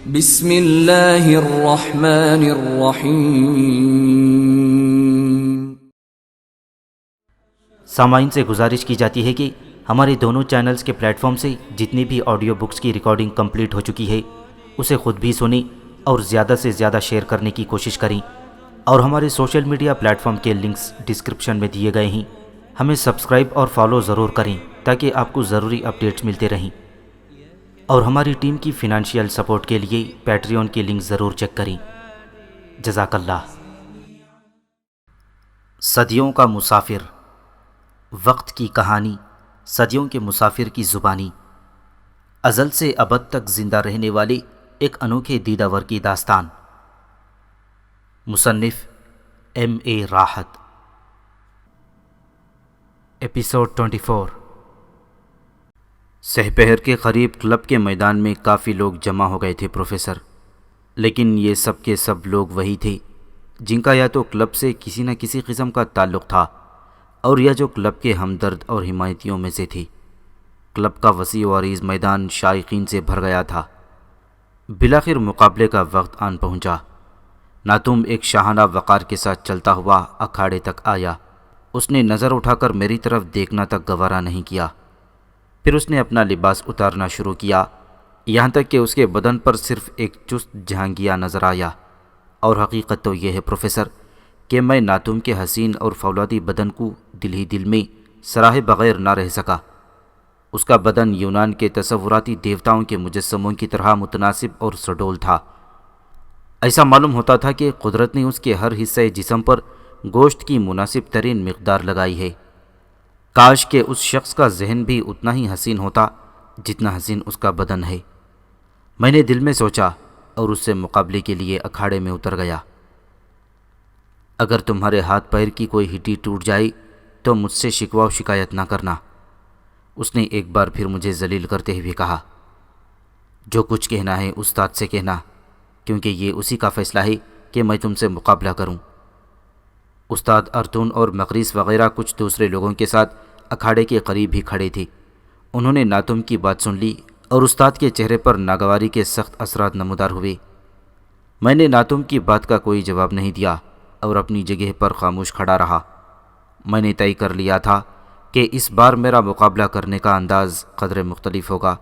بسم اللہ الرحمن الرحیم۔ سامعین سے گزارش کی جاتی ہے کہ ہمارے دونوں چینلز کے پلیٹ فارم سے جتنی بھی آڈیو بکس کی ریکارڈنگ کمپلیٹ ہو چکی ہے اسے خود بھی سنیں اور زیادہ سے زیادہ شیئر کرنے کی کوشش کریں، اور ہمارے سوشل میڈیا پلیٹ فارم کے لنکس ڈسکرپشن میں دیے گئے ہیں، ہمیں سبسکرائب اور فالو ضرور کریں تاکہ آپ کو ضروری اپڈیٹس ملتے رہیں، اور ہماری ٹیم کی فنانشیل سپورٹ کے لیے پیٹریون کے لنک ضرور چیک کریں۔ جزاک اللہ۔ صدیوں کا مسافر، وقت کی کہانی، صدیوں کے مسافر کی زبانی، ازل سے ابد تک زندہ رہنے والے ایک انوکھے دیداور کی داستان۔ مصنف M.A. راحت۔ ایپیسوڈ 24۔ سہپہر کے قریب کلب کے میدان میں کافی لوگ جمع ہو گئے تھے پروفیسر، لیکن یہ سب کے سب لوگ وہی تھے جن کا یا تو کلب سے کسی نہ کسی قسم کا تعلق تھا اور یا جو کلب کے ہمدرد اور حمایتیوں میں سے تھے۔ کلب کا وسیع و عریض میدان شائقین سے بھر گیا تھا۔ بالآخر مقابلے کا وقت آن پہنچا۔ ناتم ایک شاہانہ وقار کے ساتھ چلتا ہوا اکھاڑے تک آیا۔ اس نے نظر اٹھا کر میری طرف دیکھنا تک گوارا نہیں کیا، پھر اس نے اپنا لباس اتارنا شروع کیا، یہاں تک کہ اس کے بدن پر صرف ایک چست جہانگیا نظر آیا۔ اور حقیقت تو یہ ہے پروفیسر کہ میں ناتم کے حسین اور فولادی بدن کو دل ہی دل میں سراہے بغیر نہ رہ سکا۔ اس کا بدن یونان کے تصوراتی دیوتاؤں کے مجسموں کی طرح متناسب اور سڈول تھا۔ ایسا معلوم ہوتا تھا کہ قدرت نے اس کے ہر حصے جسم پر گوشت کی مناسب ترین مقدار لگائی ہے۔ کاش کہ اس شخص کا ذہن بھی اتنا ہی حسین ہوتا جتنا حسین اس کا بدن ہے، میں نے دل میں سوچا، اور اس سے مقابلے کے لیے اکھاڑے میں اتر گیا۔ اگر تمہارے ہاتھ پیر کی کوئی ہڈی ٹوٹ جائے تو مجھ سے شکوہ و شکایت نہ کرنا، اس نے ایک بار پھر مجھے ذلیل کرتے ہوئے کہا۔ جو کچھ کہنا ہے استاد سے کہنا، کیونکہ یہ اسی کا فیصلہ ہے کہ میں تم سے مقابلہ کروں۔ استاد ارتون اور مقریس وغیرہ کچھ دوسرے لوگوں کے ساتھ اکھاڑے کے قریب ہی کھڑے تھے۔ انہوں نے ناتم کی بات سن لی اور استاد کے چہرے پر ناگواری کے سخت اثرات نمودار ہوئے۔ میں نے ناتم کی بات کا کوئی جواب نہیں دیا اور اپنی جگہ پر خاموش کھڑا رہا۔ میں نے طے کر لیا تھا کہ اس بار میرا مقابلہ کرنے کا انداز قدر مختلف ہوگا،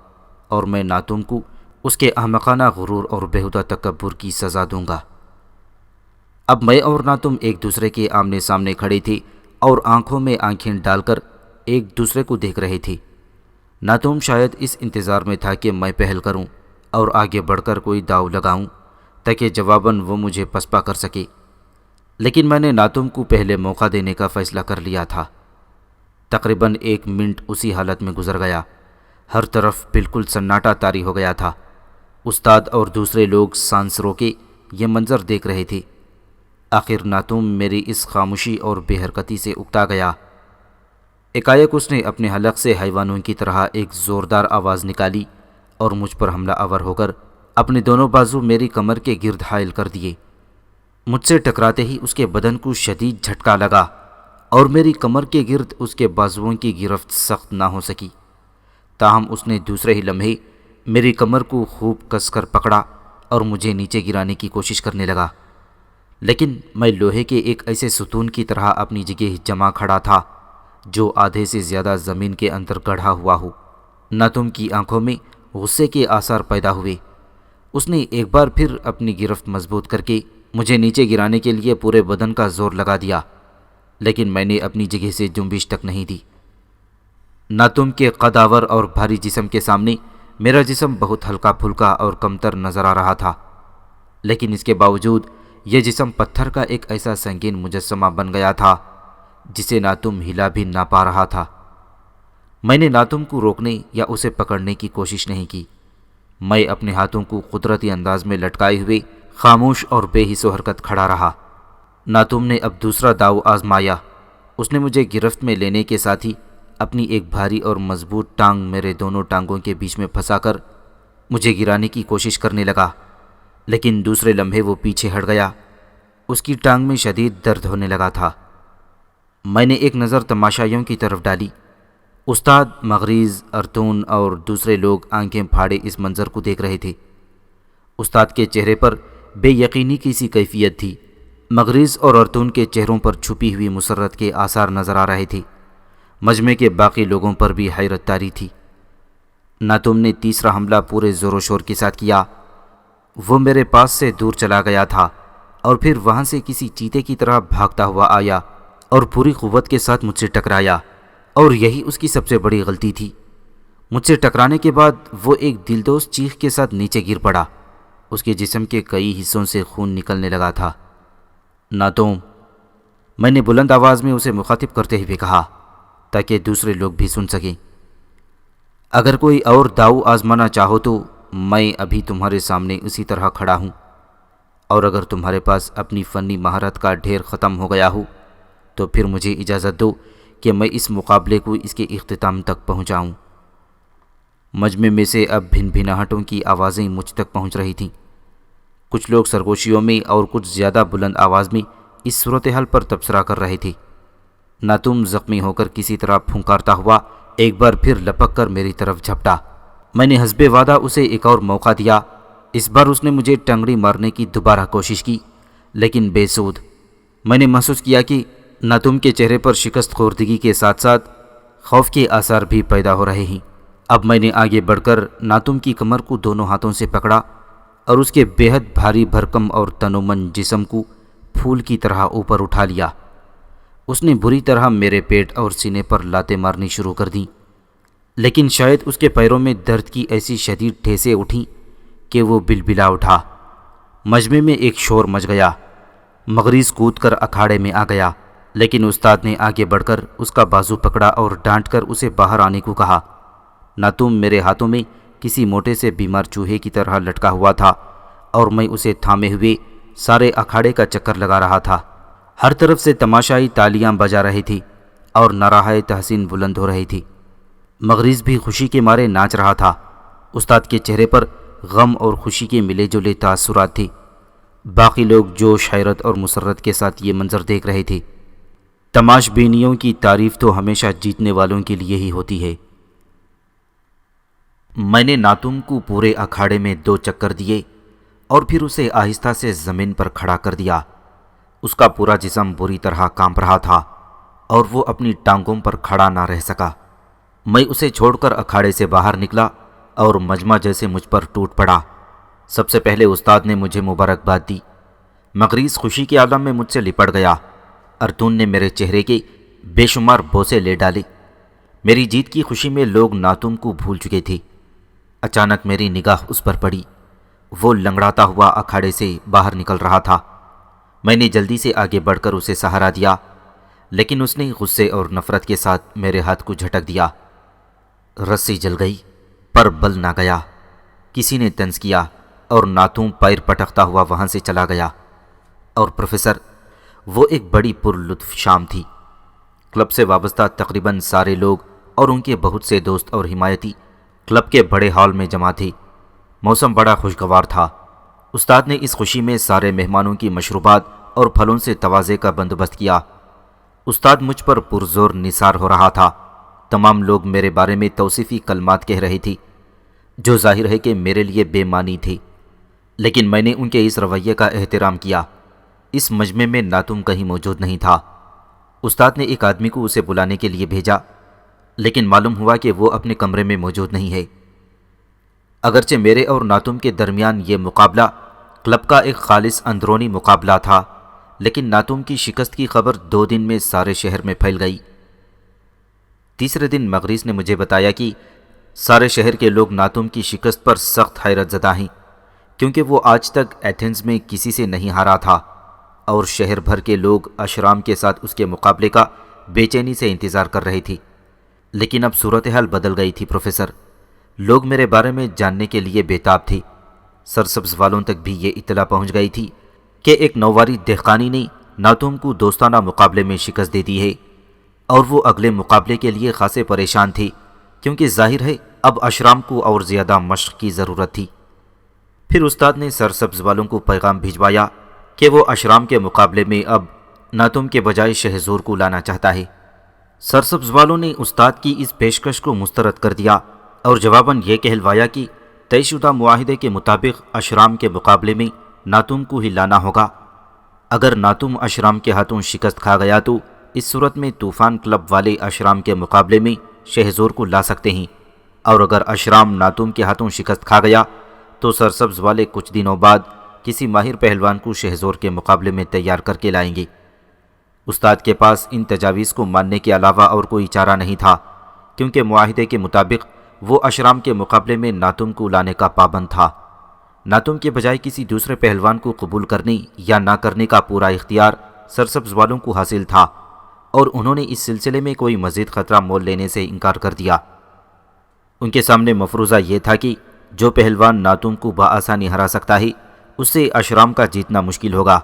اور میں ناتم کو اس کے احمقانہ غرور اور بیہودہ تکبر کی سزا دوں گا۔ اب میں اور ناتم ایک دوسرے کے آمنے سامنے کھڑے تھے اور آنکھوں میں آنکھیں ڈال کر ایک دوسرے کو دیکھ رہے تھے۔ ناتم شاید اس انتظار میں تھا کہ میں پہل کروں اور آگے بڑھ کر کوئی داؤ لگاؤں تاکہ جواباً وہ مجھے پسپا کر سکے، لیکن میں نے ناتم کو پہلے موقع دینے کا فیصلہ کر لیا تھا۔ تقریباً 1 منٹ اسی حالت میں گزر گیا۔ ہر طرف بالکل سناٹا طاری ہو گیا تھا۔ استاد اور دوسرے لوگ سانس روکے یہ منظر دیکھ رہے تھے۔ آخر ناتم میری اس خاموشی اور بے حرکتی سے اکتا گیا۔ ایکایک اس نے اپنے حلق سے حیوانوں کی طرح ایک زوردار آواز نکالی اور مجھ پر حملہ آور ہو کر اپنے دونوں بازو میری کمر کے گرد حائل کر دیے۔ مجھ سے ٹکراتے ہی اس کے بدن کو شدید جھٹکا لگا اور میری کمر کے گرد اس کے بازوؤں کی گرفت سخت نہ ہو سکی۔ تاہم اس نے دوسرے ہی لمحے میری کمر کو خوب کس کر پکڑا اور مجھے نیچے گرانے کی کوشش کرنے لگا، لیکن میں لوہے کے ایک ایسے ستون کی طرح اپنی جگہ جمع کھڑا تھا جو آدھے سے زیادہ زمین کے اندر گڑھا ہوا ہو۔ ناتم کی آنکھوں میں غصے کے آثار پیدا ہوئے۔ اس نے ایک بار پھر اپنی گرفت مضبوط کر کے مجھے نیچے گرانے کے لیے پورے بدن کا زور لگا دیا، لیکن میں نے اپنی جگہ سے جنبش تک نہیں دی۔ ناتم کے قدآور اور بھاری جسم کے سامنے میرا جسم بہت ہلکا پھلکا اور کمتر نظر آ رہا تھا، لیکن اس کے باوجود یہ جسم پتھر کا ایک ایسا سنگین مجسمہ بن گیا تھا جسے ناتم ہلا بھی نہ پا رہا تھا۔ میں نے ناتم کو روکنے یا اسے پکڑنے کی کوشش نہیں کی۔ میں اپنے ہاتھوں کو قدرتی انداز میں لٹکائے ہوئے خاموش اور بے حس و حرکت کھڑا رہا۔ ناتم نے اب دوسرا داؤ آزمایا۔ اس نے مجھے گرفت میں لینے کے ساتھ ہی اپنی ایک بھاری اور مضبوط ٹانگ میرے دونوں ٹانگوں کے بیچ میں پھنسا کر مجھے گرانے کی کوشش کرنے لگا، لیکن دوسرے لمحے وہ پیچھے ہٹ گیا۔ اس کی ٹانگ میں شدید درد ہونے لگا تھا۔ میں نے ایک نظر تماشائیوں کی طرف ڈالی۔ استاد، مغریز، ارتون اور دوسرے لوگ آنکھیں پھاڑے اس منظر کو دیکھ رہے تھے۔ استاد کے چہرے پر بے یقینی کی سی کیفیت تھی۔ مغریز اور ارطون کے چہروں پر چھپی ہوئی مسرت کے آثار نظر آ رہے تھے۔ مجمع کے باقی لوگوں پر بھی حیرت طاری تھی۔ ناتوم نے تیسرا حملہ پورے زور و شور کے ساتھ کیا۔ وہ میرے پاس سے دور چلا گیا تھا اور پھر وہاں سے کسی چیتے کی طرح بھاگتا ہوا آیا اور پوری قوت کے ساتھ مجھ سے ٹکرایا، اور یہی اس کی سب سے بڑی غلطی تھی۔ مجھ سے ٹکرانے کے بعد وہ ایک دلدوز چیخ کے ساتھ نیچے گر پڑا۔ اس کے جسم کے کئی حصوں سے خون نکلنے لگا تھا۔ ناتوم، میں نے بلند آواز میں اسے مخاطب کرتے ہوئے کہا تاکہ دوسرے لوگ بھی سن سکیں، اگر کوئی اور داؤ آزمانا چاہو تو میں ابھی تمہارے سامنے اسی طرح کھڑا ہوں، اور اگر تمہارے پاس اپنی فنی مہارت کا ڈھیر ختم ہو گیا ہو تو پھر مجھے اجازت دو کہ میں اس مقابلے کو اس کے اختتام تک پہنچاؤں۔ مجمع میں سے اب بھن بھناہٹوں کی آوازیں مجھ تک پہنچ رہی تھیں۔ کچھ لوگ سرگوشیوں میں اور کچھ زیادہ بلند آواز میں اس صورتحال پر تبصرہ کر رہے تھے۔ ناتوم زخمی ہو کر کسی طرح پھنکارتا ہوا ایک بار پھر لپک کر میری طرف جھپٹا۔ میں نے حسب وعدہ اسے ایک اور موقع دیا۔ اس بار اس نے مجھے ٹنگڑی مارنے کی دوبارہ کوشش کی، لیکن بے سود۔ میں نے محسوس کیا کہ ناتوم کے چہرے پر شکست خوردگی کے ساتھ ساتھ خوف کے آثار بھی پیدا ہو رہے ہیں۔ اب میں نے آگے بڑھ کر ناتوم کی کمر کو دونوں ہاتھوں سے پکڑا اور اس کے بے حد بھاری بھرکم اور تنومن جسم کو پھول کی طرح اوپر اٹھا لیا۔ اس نے بری طرح میرے پیٹ اور سینے پر لاتیں مارنی شروع کر دیں، لیکن شاید اس کے پیروں میں درد کی ایسی شدید ٹھیسیں اٹھیں کہ وہ بلبلا اٹھا۔ مجمع میں ایک شور مچ گیا۔ مغریز کود کر اکھاڑے میں آ گیا، لیکن استاد نے آگے بڑھ کر اس کا بازو پکڑا اور ڈانٹ کر اسے باہر آنے کو کہا۔ ناتوم میرے ہاتھوں میں کسی موٹے سے بیمار چوہے کی طرح لٹکا ہوا تھا اور میں اسے تھامے ہوئے سارے اکھاڑے کا چکر لگا رہا تھا۔ ہر طرف سے تماشائی تالیاں بجا رہی تھی اور نعرۂ تحسین بلند ہو رہی تھی۔ مغریز بھی خوشی کے مارے ناچ رہا تھا۔ استاد کے چہرے پر غم اور خوشی کے ملے جلے تاثرات تھے۔ باقی لوگ جوش، حیرت اور مسرت کے ساتھ یہ منظر دیکھ رہے تھے۔ تماش بینیوں کی تعریف تو ہمیشہ جیتنے والوں کے لیے ہی ہوتی ہے۔ میں نے ناتوم کو پورے اکھاڑے میں 2 چکر دیے اور پھر اسے آہستہ سے زمین پر کھڑا کر دیا۔ اس کا پورا جسم بری طرح کانپ رہا تھا اور وہ اپنی ٹانگوں پر کھڑا نہ رہ سکا۔ میں اسے چھوڑ کر اکھاڑے سے باہر نکلا اور مجمع جیسے مجھ پر ٹوٹ پڑا۔ سب سے پہلے استاد نے مجھے مبارکباد دی۔ مغریز خوشی کے عالم میں مجھ سے لپٹ گیا۔ ارطون نے میرے چہرے کے بے شمار بوسے لے ڈالے۔ میری جیت کی خوشی میں لوگ ناتوم کو بھول چکے تھے۔ اچانک میری نگاہ اس پر پڑی۔ وہ لنگڑاتا ہوا اکھاڑے سے باہر نکل رہا تھا۔ میں نے جلدی سے آگے بڑھ کر اسے سہارا دیا، لیکن اس نے غصے اور نفرت کے ساتھ میرے ہاتھ کو جھٹک دیا۔ رسی جل گئی پر بل نہ گیا۔ کسی نے طنز کیا اور ناتوم پیر پٹکتا ہوا وہاں سے چلا گیا۔ اور پروفیسر، وہ ایک بڑی پرلطف شام تھی۔ کلب سے وابستہ تقریباً سارے لوگ اور ان کے بہت سے دوست اور حمایتی کلب کے بڑے ہال میں جمع تھے۔ موسم بڑا خوشگوار تھا۔ استاد نے اس خوشی میں سارے مہمانوں کی مشروبات اور پھلوں سے توازے کا بندوبست کیا۔ استاد مجھ پر پرزور نثار ہو رہا تھا۔ تمام لوگ میرے بارے میں توصیفی کلمات کہہ رہے تھے جو ظاہر ہے کہ میرے لیے بے معنی تھے، لیکن میں نے ان کے اس رویے کا احترام کیا۔ اس مجمع میں ناتوم کہیں موجود نہیں تھا۔ استاد نے ایک آدمی کو اسے بلانے کے لیے بھیجا، لیکن معلوم ہوا کہ وہ اپنے کمرے میں موجود نہیں ہے۔ اگرچہ میرے اور ناتوم کے درمیان یہ مقابلہ کلب کا ایک خالص اندرونی مقابلہ تھا، لیکن ناتوم کی شکست کی خبر 2 دن میں سارے شہر میں پھیل گئی۔ تیسرے دن مغریز نے مجھے بتایا کہ سارے شہر کے لوگ ناتوم کی شکست پر سخت حیرت زدہ ہیں، کیونکہ وہ آج تک ایتھنز میں کسی سے نہیں ہارا تھا، اور شہر بھر کے لوگ اشرام کے ساتھ اس کے مقابلے کا بے چینی سے انتظار کر رہے تھے۔ لیکن اب صورتحال بدل گئی تھی پروفیسر۔ لوگ میرے بارے میں جاننے کے لیے بےتاب تھے۔ سرسبز والوں تک بھی یہ اطلاع پہنچ گئی تھی کہ ایک نوواری دہقانی نے ناتوم کو دوستانہ مقابلے میں شکست دے دی ہے، اور وہ اگلے مقابلے کے لیے خاصے پریشان تھے، کیونکہ ظاہر ہے اب اشرام کو اور زیادہ مشق کی ضرورت تھی۔ پھر استاد نے سرسبز والوں کو پیغام بھجوایا کہ وہ اشرام کے مقابلے میں اب ناتوم کے بجائے شہزور کو لانا چاہتا ہے۔ سرسبز والوں نے استاد کی اس پیشکش کو مسترد کر دیا اور جواباً یہ کہلوایا کہ طے شدہ معاہدے کے مطابق اشرام کے مقابلے میں ناتم کو ہی لانا ہوگا۔ اگر ناتم اشرام کے ہاتھوں شکست کھا گیا تو اس صورت میں طوفان کلب والے اشرام کے مقابلے میں شہزور کو لا سکتے ہیں، اور اگر اشرام ناتم کے ہاتھوں شکست کھا گیا تو سرسبز والے کچھ دنوں بعد کسی ماہر پہلوان کو شہزور کے مقابلے میں تیار کر کے لائیں گے۔ استاد کے پاس ان تجاویز کو ماننے کے علاوہ اور کوئی چارہ نہیں تھا، کیونکہ معاہدے کے مطابق وہ اشرام کے مقابلے میں ناتم کو لانے کا پابند تھا۔ ناتم کے بجائے کسی دوسرے پہلوان کو قبول کرنے یا نہ کرنے کا پورا اختیار سرسبز والوں کو حاصل تھا، اور انہوں نے اس سلسلے میں کوئی مزید خطرہ مول لینے سے انکار کر دیا۔ ان کے سامنے مفروضہ یہ تھا کہ جو پہلوان ناتم کو بآسانی ہرا سکتا ہے اس سے اشرام کا جیتنا مشکل ہوگا۔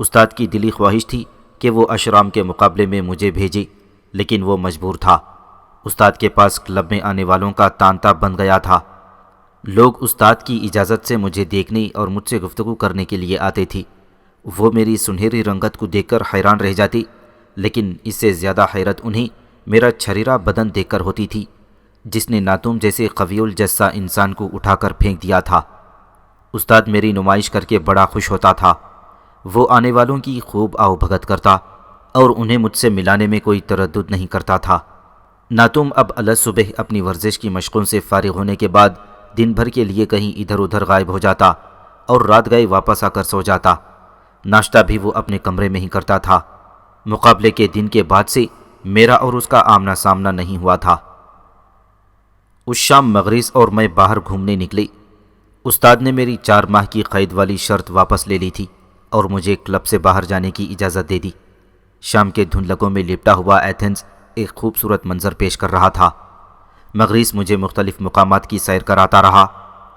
استاد کی دلی خواہش تھی کہ وہ اشرام کے مقابلے میں مجھے بھیجے، لیکن وہ مجبور تھا۔ استاد کے پاس کلب میں آنے والوں کا تانتا بن گیا تھا۔ لوگ استاد کی اجازت سے مجھے دیکھنے اور مجھ سے گفتگو کرنے کے لیے آتے تھے۔ وہ میری سنہری رنگت کو دیکھ کر حیران رہ جاتے، لیکن اس سے زیادہ حیرت انہیں میرا چھریرا بدن دیکھ کر ہوتی تھی، جس نے ناتم جیسے قوی الجثہ انسان کو اٹھا کر پھینک دیا تھا۔ استاد میری نمائش کر کے بڑا خوش ہوتا تھا۔ وہ آنے والوں کی خوب آؤ بھگت کرتا اور انہیں مجھ سے ملانے میں کوئی تردد نہیں کرتا تھا۔ ناتم اب الصبح اپنی ورزش کی مشقوں سے فارغ ہونے کے بعد دن بھر کے لیے کہیں ادھر ادھر غائب ہو جاتا اور رات گئے واپس آ کر سو جاتا۔ ناشتہ بھی وہ اپنے کمرے میں ہی کرتا تھا۔ مقابلے کے دن کے بعد سے میرا اور اس کا آمنا سامنا نہیں ہوا تھا۔ اس شام مغریس اور میں باہر گھومنے نکلے۔ استاد نے میری 4 ماہ کی قید والی شرط واپس لے لی تھی اور مجھے کلب سے باہر جانے کی اجازت دے دی۔ شام کے دھندلکوں میں لپٹا ہوا ایتھنز ایک خوبصورت منظر پیش کر رہا تھا۔ مغریس مجھے مختلف مقامات کی سیر کراتا رہا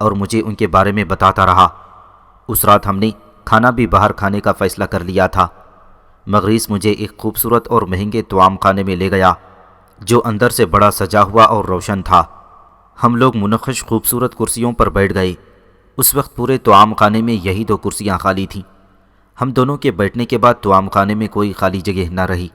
اور مجھے ان کے بارے میں بتاتا رہا۔ اس رات ہم نے کھانا بھی باہر کھانے کا فیصلہ کر لیا تھا۔ مغریس مجھے ایک خوبصورت اور مہنگے طعام خانے میں لے گیا جو اندر سے بڑا سجا ہوا اور روشن تھا۔ ہم لوگ منقش خوبصورت کرسیوں پر بیٹھ گئے۔ اس وقت پورے طعام خانے میں یہی 2 کرسیاں خالی تھیں۔ ہم دونوں کے بیٹھنے کے بعد طعام خانے میں کوئی خالی جگہ نہ رہی۔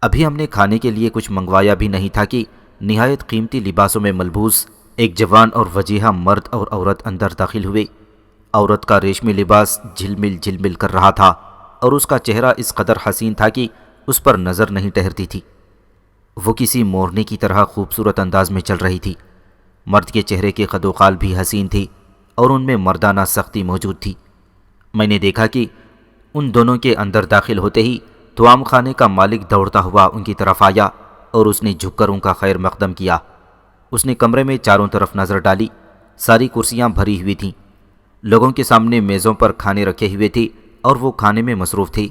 ابھی ہم نے کھانے کے لیے کچھ منگوایا بھی نہیں تھا کہ نہایت قیمتی لباسوں میں ملبوس ایک جوان اور وجیحہ مرد اور عورت اندر داخل ہوئے۔ عورت کا ریشمی لباس جھلمل جھلمل کر رہا تھا اور اس کا چہرہ اس قدر حسین تھا کہ اس پر نظر نہیں ٹھہرتی تھی۔ وہ کسی مورنی کی طرح خوبصورت انداز میں چل رہی تھی۔ مرد کے چہرے کے قد و قال بھی حسین تھی اور ان میں مردانہ سختی موجود تھی۔ میں نے دیکھا کہ ان دونوں کے اندر داخل ہوتے ہی طعام خانے کا مالک دوڑتا ہوا ان کی طرف آیا اور اس نے جھک کر ان کا خیر مقدم کیا۔ اس نے کمرے میں چاروں طرف نظر ڈالی۔ ساری کرسیاں بھری ہوئی تھیں۔ لوگوں کے سامنے میزوں پر کھانے رکھے ہوئے تھے اور وہ کھانے میں مصروف تھے۔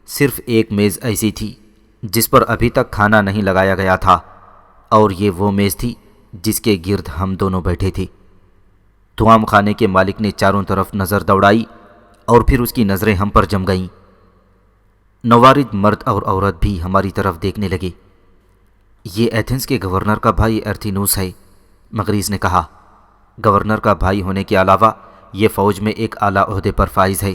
صرف ایک میز ایسی تھی جس پر ابھی تک کھانا نہیں لگایا گیا تھا، اور یہ وہ میز تھی جس کے گرد ہم دونوں بیٹھے تھے۔ طعام خانے کے مالک نے چاروں طرف نظر دوڑائی اور پھر اس کی نظریں ہم پر جم گئیں۔ نوارد مرد اور عورت بھی ہماری طرف دیکھنے لگے۔ یہ ایتھنز کے گورنر کا بھائی ارتھینوس ہے، مغریس نے کہا۔ گورنر کا بھائی ہونے کے علاوہ یہ فوج میں ایک اعلیٰ عہدے پر فائز ہے۔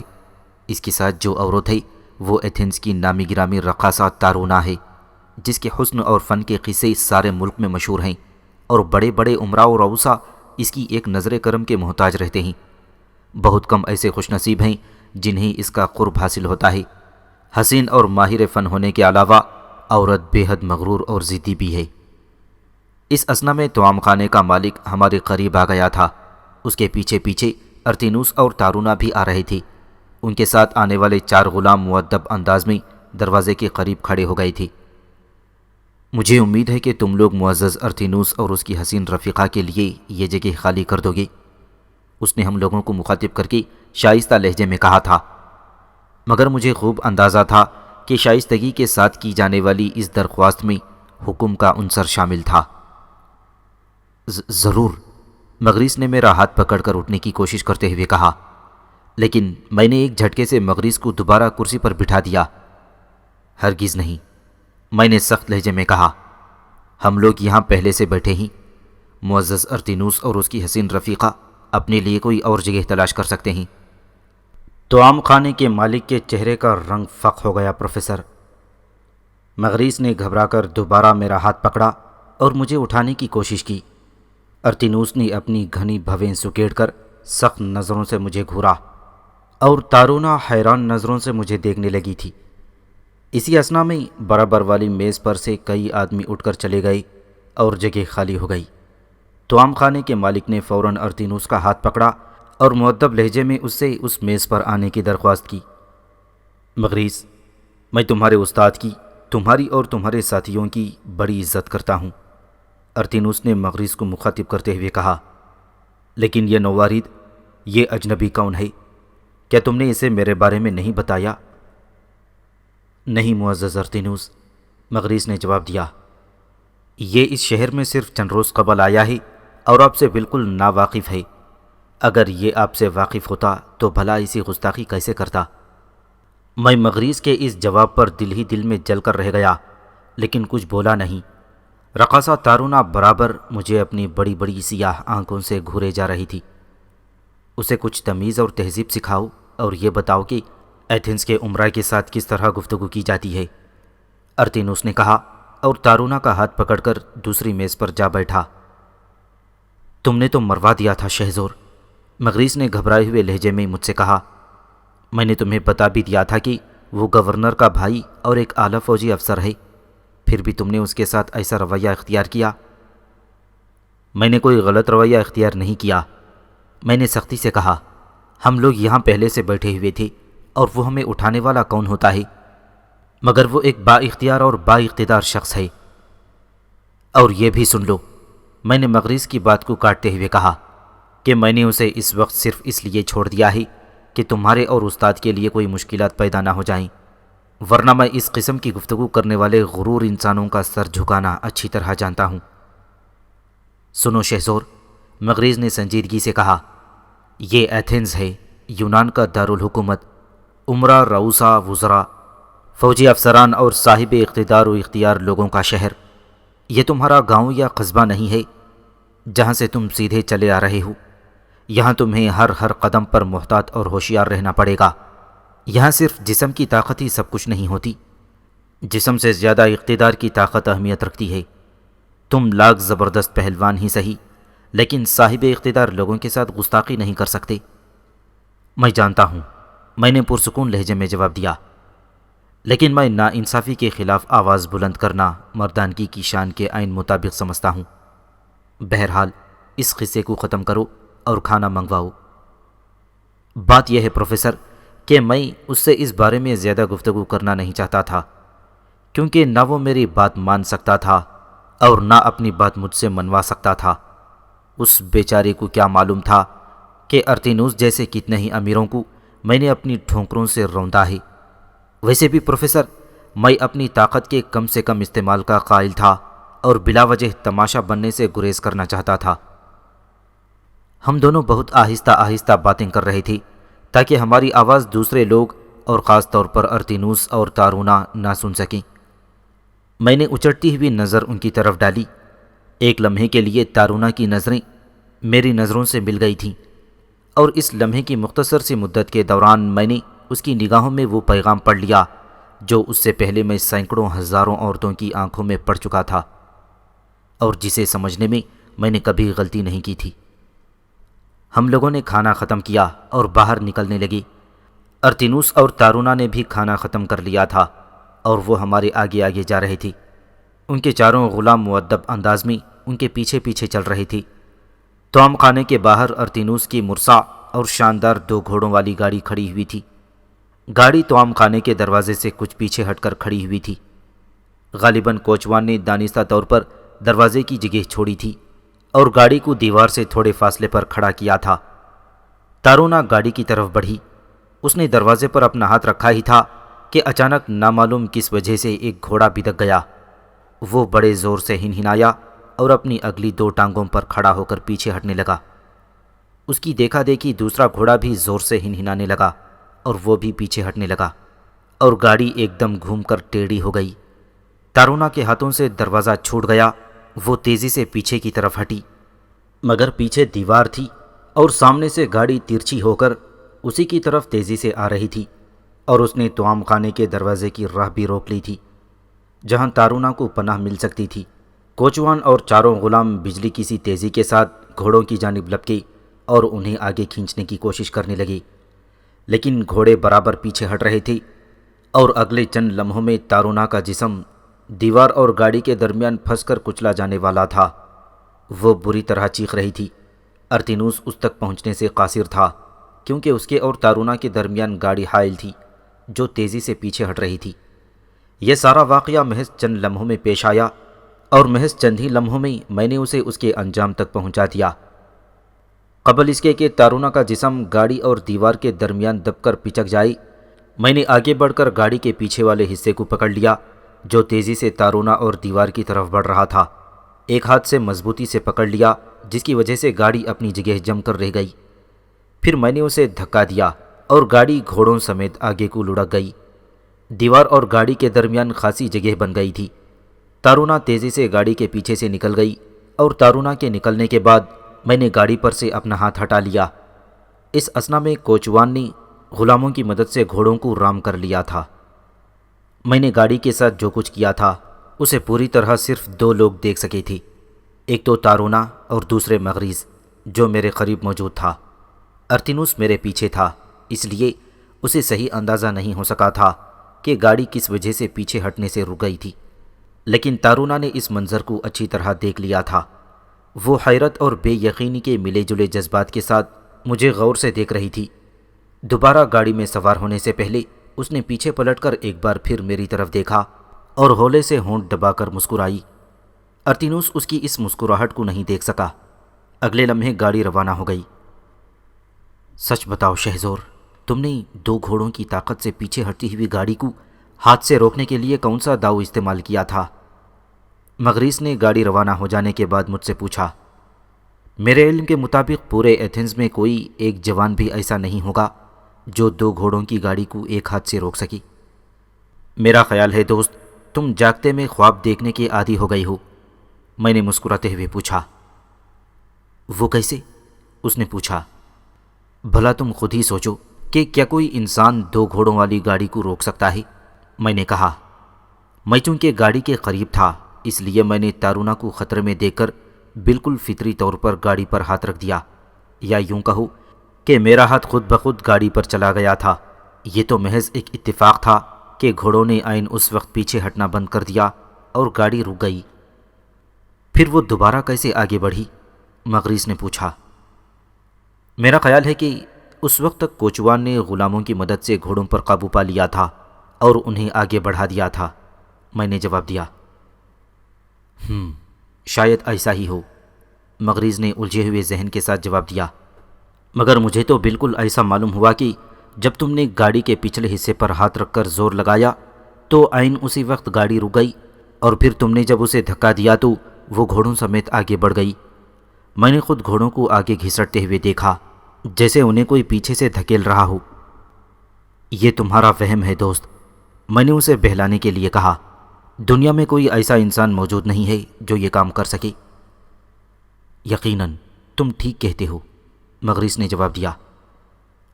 اس کے ساتھ جو عورت ہے وہ ایتھنز کی نامی گرامی رقاصہ تارونا ہے، جس کے حسن اور فن کے قصے سارے ملک میں مشہور ہیں، اور بڑے بڑے امراء و رؤسا اس کی ایک نظر کرم کے محتاج رہتے ہیں۔ بہت کم ایسے خوش نصیب ہیں جنہیں اس کا قرب حاصل ہوتا ہے۔ حسین اور ماہر فن ہونے کے علاوہ عورت بے حد مغرور اور ضدی بھی ہے۔ اس اثنا میں طعام خانے کا مالک ہمارے قریب آ گیا تھا۔ اس کے پیچھے پیچھے ارتینوس اور تارونا بھی آ رہے تھے۔ ان کے ساتھ آنے والے 4 غلام مؤدب انداز میں دروازے کے قریب کھڑے ہو گئے تھے۔ مجھے امید ہے کہ تم لوگ معزز ارتینوس اور اس کی حسین رفیقہ کے لیے یہ جگہ خالی کر دو گے، اس نے ہم لوگوں کو مخاطب کر کے شائستہ لہجے میں کہا تھا، مگر مجھے خوب اندازہ تھا کہ شائستگی کے ساتھ کی جانے والی اس درخواست میں حکم کا عنصر شامل تھا۔ ضرور، مغریس نے میرا ہاتھ پکڑ کر اٹھنے کی کوشش کرتے ہوئے کہا، لیکن میں نے ایک جھٹکے سے مغریس کو دوبارہ کرسی پر بٹھا دیا۔ ہرگز نہیں، میں نے سخت لہجے میں کہا، ہم لوگ یہاں پہلے سے بیٹھے ہیں۔ معزز ارتینوس اور اس کی حسین رفیقہ اپنے لیے کوئی اور جگہ تلاش کر سکتے ہیں۔ طعام خانے کے مالک کے چہرے کا رنگ فق ہو گیا پروفیسر۔ مغریس نے گھبرا کر دوبارہ میرا ہاتھ پکڑا اور مجھے اٹھانے کی کوشش کی۔ ارتینوس نے اپنی گھنی بھویں سکیڑ کر سخت نظروں سے مجھے گھورا اور تارونا حیران نظروں سے مجھے دیکھنے لگی تھی۔ اسی اثنا میں برابر والی میز پر سے کئی آدمی اٹھ کر چلے گئے اور جگہ خالی ہو گئی۔ توام خانے کے مالک نے فوراً ارتینوس کا ہاتھ پکڑا اور مؤدب لہجے میں اس سے اس میز پر آنے کی درخواست کی۔ مغریث، میں تمہارے استاد کی، تمہاری اور تمہارے ساتھیوں کی بڑی عزت کرتا ہوں، ارتینوس نے مغریث کو مخاطب کرتے ہوئے کہا۔ لیکن یہ نوارید، یہ اجنبی کون ہے؟ کیا تم نے اسے میرے بارے میں نہیں بتایا؟ نہیں معزز ارتینوس، مغریث نے جواب دیا، یہ اس شہر میں صرف چند روز قبل آیا ہے اور آپ سے بالکل ناواقف ہے۔ اگر یہ آپ سے واقف ہوتا تو بھلا ایسی گستاخی کیسے کرتا؟ میں مغریث کے اس جواب پر دل ہی دل میں جل کر رہ گیا، لیکن کچھ بولا نہیں۔ رقاصہ تارونا برابر مجھے اپنی بڑی بڑی سیاہ آنکھوں سے گھورے جا رہی تھی۔ اسے کچھ تمیز اور تہذیب سکھاؤ اور یہ بتاؤ کہ ایتھنز کے امراء کے ساتھ کس طرح گفتگو کی جاتی ہے، ارتینوس نے کہا اور تارونا کا ہاتھ پکڑ کر دوسری میز پر جا بیٹھا۔ تم نے تو مروا دیا تھا شہزور، مغریث نے گھبرائے ہوئے لہجے میں مجھ سے کہا۔ میں نے تمہیں بتا بھی دیا تھا کہ وہ گورنر کا بھائی اور ایک اعلیٰ فوجی افسر ہے، پھر بھی تم نے اس کے ساتھ ایسا رویہ اختیار کیا۔ میں نے کوئی غلط رویہ اختیار نہیں کیا، میں نے سختی سے کہا، ہم لوگ یہاں پہلے سے بیٹھے ہوئے تھے اور وہ ہمیں اٹھانے والا کون ہوتا ہے؟ مگر وہ ایک با اختیار اور با اقتدار شخص ہے۔ اور یہ بھی سن لو، میں نے مغریث کی بات کو کاٹتے ہوئے کہا کہ میں نے اسے اس وقت صرف اس لیے چھوڑ دیا ہے کہ تمہارے اور استاد کے لیے کوئی مشکلات پیدا نہ ہو جائیں، ورنہ میں اس قسم کی گفتگو کرنے والے غرور انسانوں کا سر جھکانا اچھی طرح جانتا ہوں۔ سنو شہزور، مغریث نے سنجیدگی سے کہا، یہ ایتھنز ہے، یونان کا دارالحکومت، امراء، رؤساء، وزراء، فوجی افسران اور صاحب اقتدار و اختیار لوگوں کا شہر۔ یہ تمہارا گاؤں یا قصبہ نہیں ہے جہاں سے تم سیدھے چلے آ رہے ہو۔ یہاں تمہیں ہر قدم پر محتاط اور ہوشیار رہنا پڑے گا۔ یہاں صرف جسم کی طاقت ہی سب کچھ نہیں ہوتی، جسم سے زیادہ اقتدار کی طاقت اہمیت رکھتی ہے۔ تم لاکھ زبردست پہلوان ہی سہی، لیکن صاحب اقتدار لوگوں کے ساتھ گستاخی نہیں کر سکتے۔ میں جانتا ہوں، میں نے پرسکون لہجے میں جواب دیا، لیکن میں ناانصافی کے خلاف آواز بلند کرنا مردانگی کی شان کے عین مطابق سمجھتا ہوں۔ بہرحال اس قصے کو ختم کرو اور کھانا منگواؤ۔ بات یہ ہے پروفیسر کہ میں اس سے اس بارے میں زیادہ گفتگو کرنا نہیں چاہتا تھا، کیونکہ نہ وہ میری بات مان سکتا تھا اور نہ اپنی بات مجھ سے منوا سکتا تھا۔ اس بیچارے کو کیا معلوم تھا کہ ارتینوس جیسے کتنے ہی امیروں کو میں نے اپنی ٹھونکروں سے روندا ہے۔ ویسے بھی پروفیسر، میں اپنی طاقت کے کم سے کم استعمال کا قائل تھا اور بلا وجہ تماشا بننے سے گریز کرنا چاہتا تھا۔ ہم دونوں بہت آہستہ آہستہ باتیں کر رہے تھے تاکہ ہماری آواز دوسرے لوگ اور خاص طور پر ارتینوس اور تارونا نہ سن سکیں۔ میں نے اچٹتی ہوئی نظر ان کی طرف ڈالی۔ ایک لمحے کے لیے تارونا کی نظریں میری نظروں سے مل گئی تھیں، اور اس لمحے کی مختصر سی مدت کے دوران میں نے اس کی نگاہوں میں وہ پیغام پڑھ لیا جو اس سے پہلے میں سینکڑوں ہزاروں عورتوں کی آنکھوں میں پڑھ چکا تھا، اور جسے سمجھنے میں نے کبھی غلطی نہیں کی تھی۔ ہم لوگوں نے کھانا ختم کیا اور باہر نکلنے لگے۔ ارتینوس اور تارونا نے بھی کھانا ختم کر لیا تھا اور وہ ہمارے آگے آگے جا رہے تھے۔ ان کے چاروں غلام مؤدب انداز میں ان کے پیچھے پیچھے چل رہے تھے۔ توام خانے کے باہر ارتینوس کی مرصع اور شاندار 2 گھوڑوں والی گاڑی کھڑی ہوئی تھی۔ گاڑی توام خانے کے دروازے سے کچھ پیچھے ہٹ کر کھڑی ہوئی تھی۔ غالباً کوچوان نے دانستہ طور پر دروازے کی جگہ چھوڑی تھی اور گاڑی کو دیوار سے تھوڑے فاصلے پر کھڑا کیا تھا۔ تارونا گاڑی کی طرف بڑھی۔ اس نے دروازے پر اپنا ہاتھ رکھا ہی تھا کہ اچانک نامعلوم کس وجہ سے ایک گھوڑا بدک گیا۔ وہ بڑے زور سے ہنہنایا اور اپنی اگلی 2 ٹانگوں پر کھڑا ہو کر پیچھے ہٹنے لگا۔ اس کی دیکھا دیکھی دوسرا گھوڑا بھی زور سے ہنہنانے لگا اور وہ بھی پیچھے ہٹنے لگا، اور گاڑی ایک دم گھوم کر ٹیڑھی ہو گئی۔ تارونا کے ہاتھوں سے دروازہ چھوٹ گیا۔ وہ تیزی سے پیچھے کی طرف ہٹی، مگر پیچھے دیوار تھی اور سامنے سے گاڑی ترچھی ہو کر اسی کی طرف تیزی سے آ رہی تھی، اور اس نے توام خانے کے دروازے کی راہ بھی روک لی تھی جہاں تارونا کو پناہ مل سکتی تھی۔ کوچوان اور چاروں غلام بجلی کی سی تیزی کے ساتھ گھوڑوں کی جانب لپکے اور انہیں آگے کھینچنے کی کوشش کرنے لگے، لیکن گھوڑے برابر پیچھے ہٹ رہے تھے اور اگلے چند لمحوں میں تارونا کا جسم دیوار اور گاڑی کے درمیان پھنس کر کچلا جانے والا تھا۔ وہ بری طرح چیخ رہی تھی۔ ارتینوس اس تک پہنچنے سے قاصر تھا کیونکہ اس کے اور تارونا کے درمیان گاڑی حائل تھی جو تیزی سے پیچھے ہٹ رہی تھی۔ یہ سارا واقعہ محض چند لمحوں میں پیش آیا اور محض چند ہی لمحوں میں نے اسے اس کے انجام تک پہنچا دیا۔ قبل اس کے کہ تارونا کا جسم گاڑی اور دیوار کے درمیان دب کر پچک جائے، میں نے آگے بڑھ کر گاڑی کے پیچھے والے حصے کو پکڑ لیا جو تیزی سے تارونا اور دیوار کی طرف بڑھ رہا تھا۔ ایک ہاتھ سے مضبوطی سے پکڑ لیا جس کی وجہ سے گاڑی اپنی جگہ جم کر رہ گئی۔ پھر میں نے اسے دھکا دیا اور گاڑی گھوڑوں سمیت آگے کو لڑک گئی۔ دیوار اور گاڑی کے درمیان خاصی جگہ بن گئی تھی۔ تارونا تیزی سے گاڑی کے پیچھے سے نکل گئی اور تارونا کے نکلنے کے بعد میں نے گاڑی پر سے اپنا ہاتھ ہٹا لیا۔ اس اثنا میں کوچوان نے غلاموں کی مدد سے گھوڑوں کو رام کر لیا تھا۔ میں نے گاڑی کے ساتھ جو کچھ کیا تھا اسے پوری طرح صرف دو لوگ دیکھ سکے تھے، ایک تو تارونا اور دوسرے مغریز جو میرے قریب موجود تھا۔ ارتینوس میرے پیچھے تھا، اس لیے اسے صحیح اندازہ نہیں ہو سکا تھا کہ گاڑی کس وجہ سے پیچھے ہٹنے سے رک گئی تھی، لیکن تارونا نے اس منظر کو اچھی طرح دیکھ لیا تھا۔ وہ حیرت اور بے یقینی کے ملے جلے جذبات کے ساتھ مجھے غور سے دیکھ رہی تھی۔ دوبارہ گاڑی میں سوار ہونے سے پہلے اس نے پیچھے پلٹ کر ایک بار پھر میری طرف دیکھا اور ہولے سے ہونٹ دبا کر مسکرائی۔ ارتینوس اس کی اس مسکراہٹ کو نہیں دیکھ سکا۔ اگلے لمحے گاڑی روانہ ہو گئی۔ سچ بتاؤ شہزور، تم نے دو گھوڑوں کی طاقت سے پیچھے ہٹتی ہوئی گاڑی کو ہاتھ سے روکنے کے لیے کون سا داؤ استعمال کیا تھا؟ مغریس نے گاڑی روانہ ہو جانے کے بعد مجھ سے پوچھا۔ میرے علم کے مطابق پورے ایتھنز میں کوئی ایک جوان بھی ایسا نہیں ہوگا جو دو گھوڑوں کی گاڑی کو ایک ہاتھ سے روک سکی۔ میرا خیال ہے دوست تم جاگتے میں خواب دیکھنے کے عادی ہو گئی ہو، میں نے مسکراتے ہوئے پوچھا۔ وہ کیسے؟ اس نے پوچھا۔ بھلا تم خود ہی سوچو کہ کیا کوئی انسان دو گھوڑوں والی گاڑی کو روک سکتا ہے؟ میں نے کہا۔ میں چونکہ گاڑی کے قریب تھا اس لیے میں نے تارونا کو خطرے میں دیکھ کر بالکل فطری طور پر گاڑی پر ہاتھ رکھ دیا، یا یوں کہو کہ میرا ہاتھ خود بخود گاڑی پر چلا گیا تھا۔ یہ تو محض ایک اتفاق تھا کہ گھوڑوں نے عین اس وقت پیچھے ہٹنا بند کر دیا اور گاڑی رک گئی۔ پھر وہ دوبارہ کیسے آگے بڑھی؟ مغریس نے پوچھا۔ میرا خیال ہے کہ اس وقت تک کوچوان نے غلاموں کی مدد سے گھوڑوں پر قابو پا لیا تھا اور انہیں آگے بڑھا دیا تھا، میں نے جواب دیا۔ شاید ایسا ہی ہو، مغریز نے الجھے ہوئے ذہن کے ساتھ جواب دیا، مگر مجھے تو بالکل ایسا معلوم ہوا کہ جب تم نے گاڑی کے پچھلے حصے پر ہاتھ رکھ کر زور لگایا تو عین اسی وقت گاڑی رک گئی، اور پھر تم نے جب اسے دھکا دیا تو وہ گھوڑوں سمیت آگے بڑھ گئی۔ میں نے خود گھوڑوں کو آگے گھسٹتے ہوئے دیکھا جیسے انہیں کوئی پیچھے سے دھکیل رہا ہو۔ یہ تمہارا وہم ہے دوست، میں نے اسے بہلانے کے لیے کہا۔ دنیا میں کوئی ایسا انسان موجود نہیں ہے جو یہ کام کر سکے۔ یقیناً تم ٹھیک کہتے ہو، مغریس نے جواب دیا۔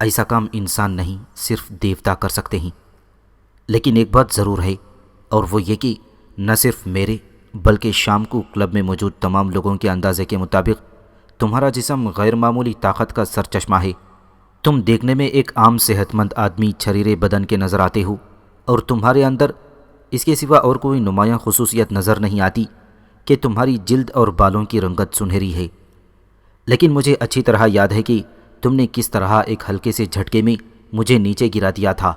ایسا کام انسان نہیں صرف دیوتا کر سکتے ہیں، لیکن ایک بات ضرور ہے، اور وہ یہ کہ نہ صرف میرے بلکہ شام کو کلب میں موجود تمام لوگوں کے اندازے کے مطابق تمہارا جسم غیر معمولی طاقت کا سرچشمہ ہے۔ تم دیکھنے میں ایک عام صحت مند آدمی چھریرے بدن کے نظر آتے ہو، اور تمہارے اندر اس کے سوا اور کوئی نمایاں خصوصیت نظر نہیں آتی کہ تمہاری جلد اور بالوں کی رنگت سنہری ہے۔ لیکن مجھے اچھی طرح یاد ہے کہ تم نے کس طرح ایک ہلکے سے جھٹکے میں مجھے نیچے گرا دیا تھا،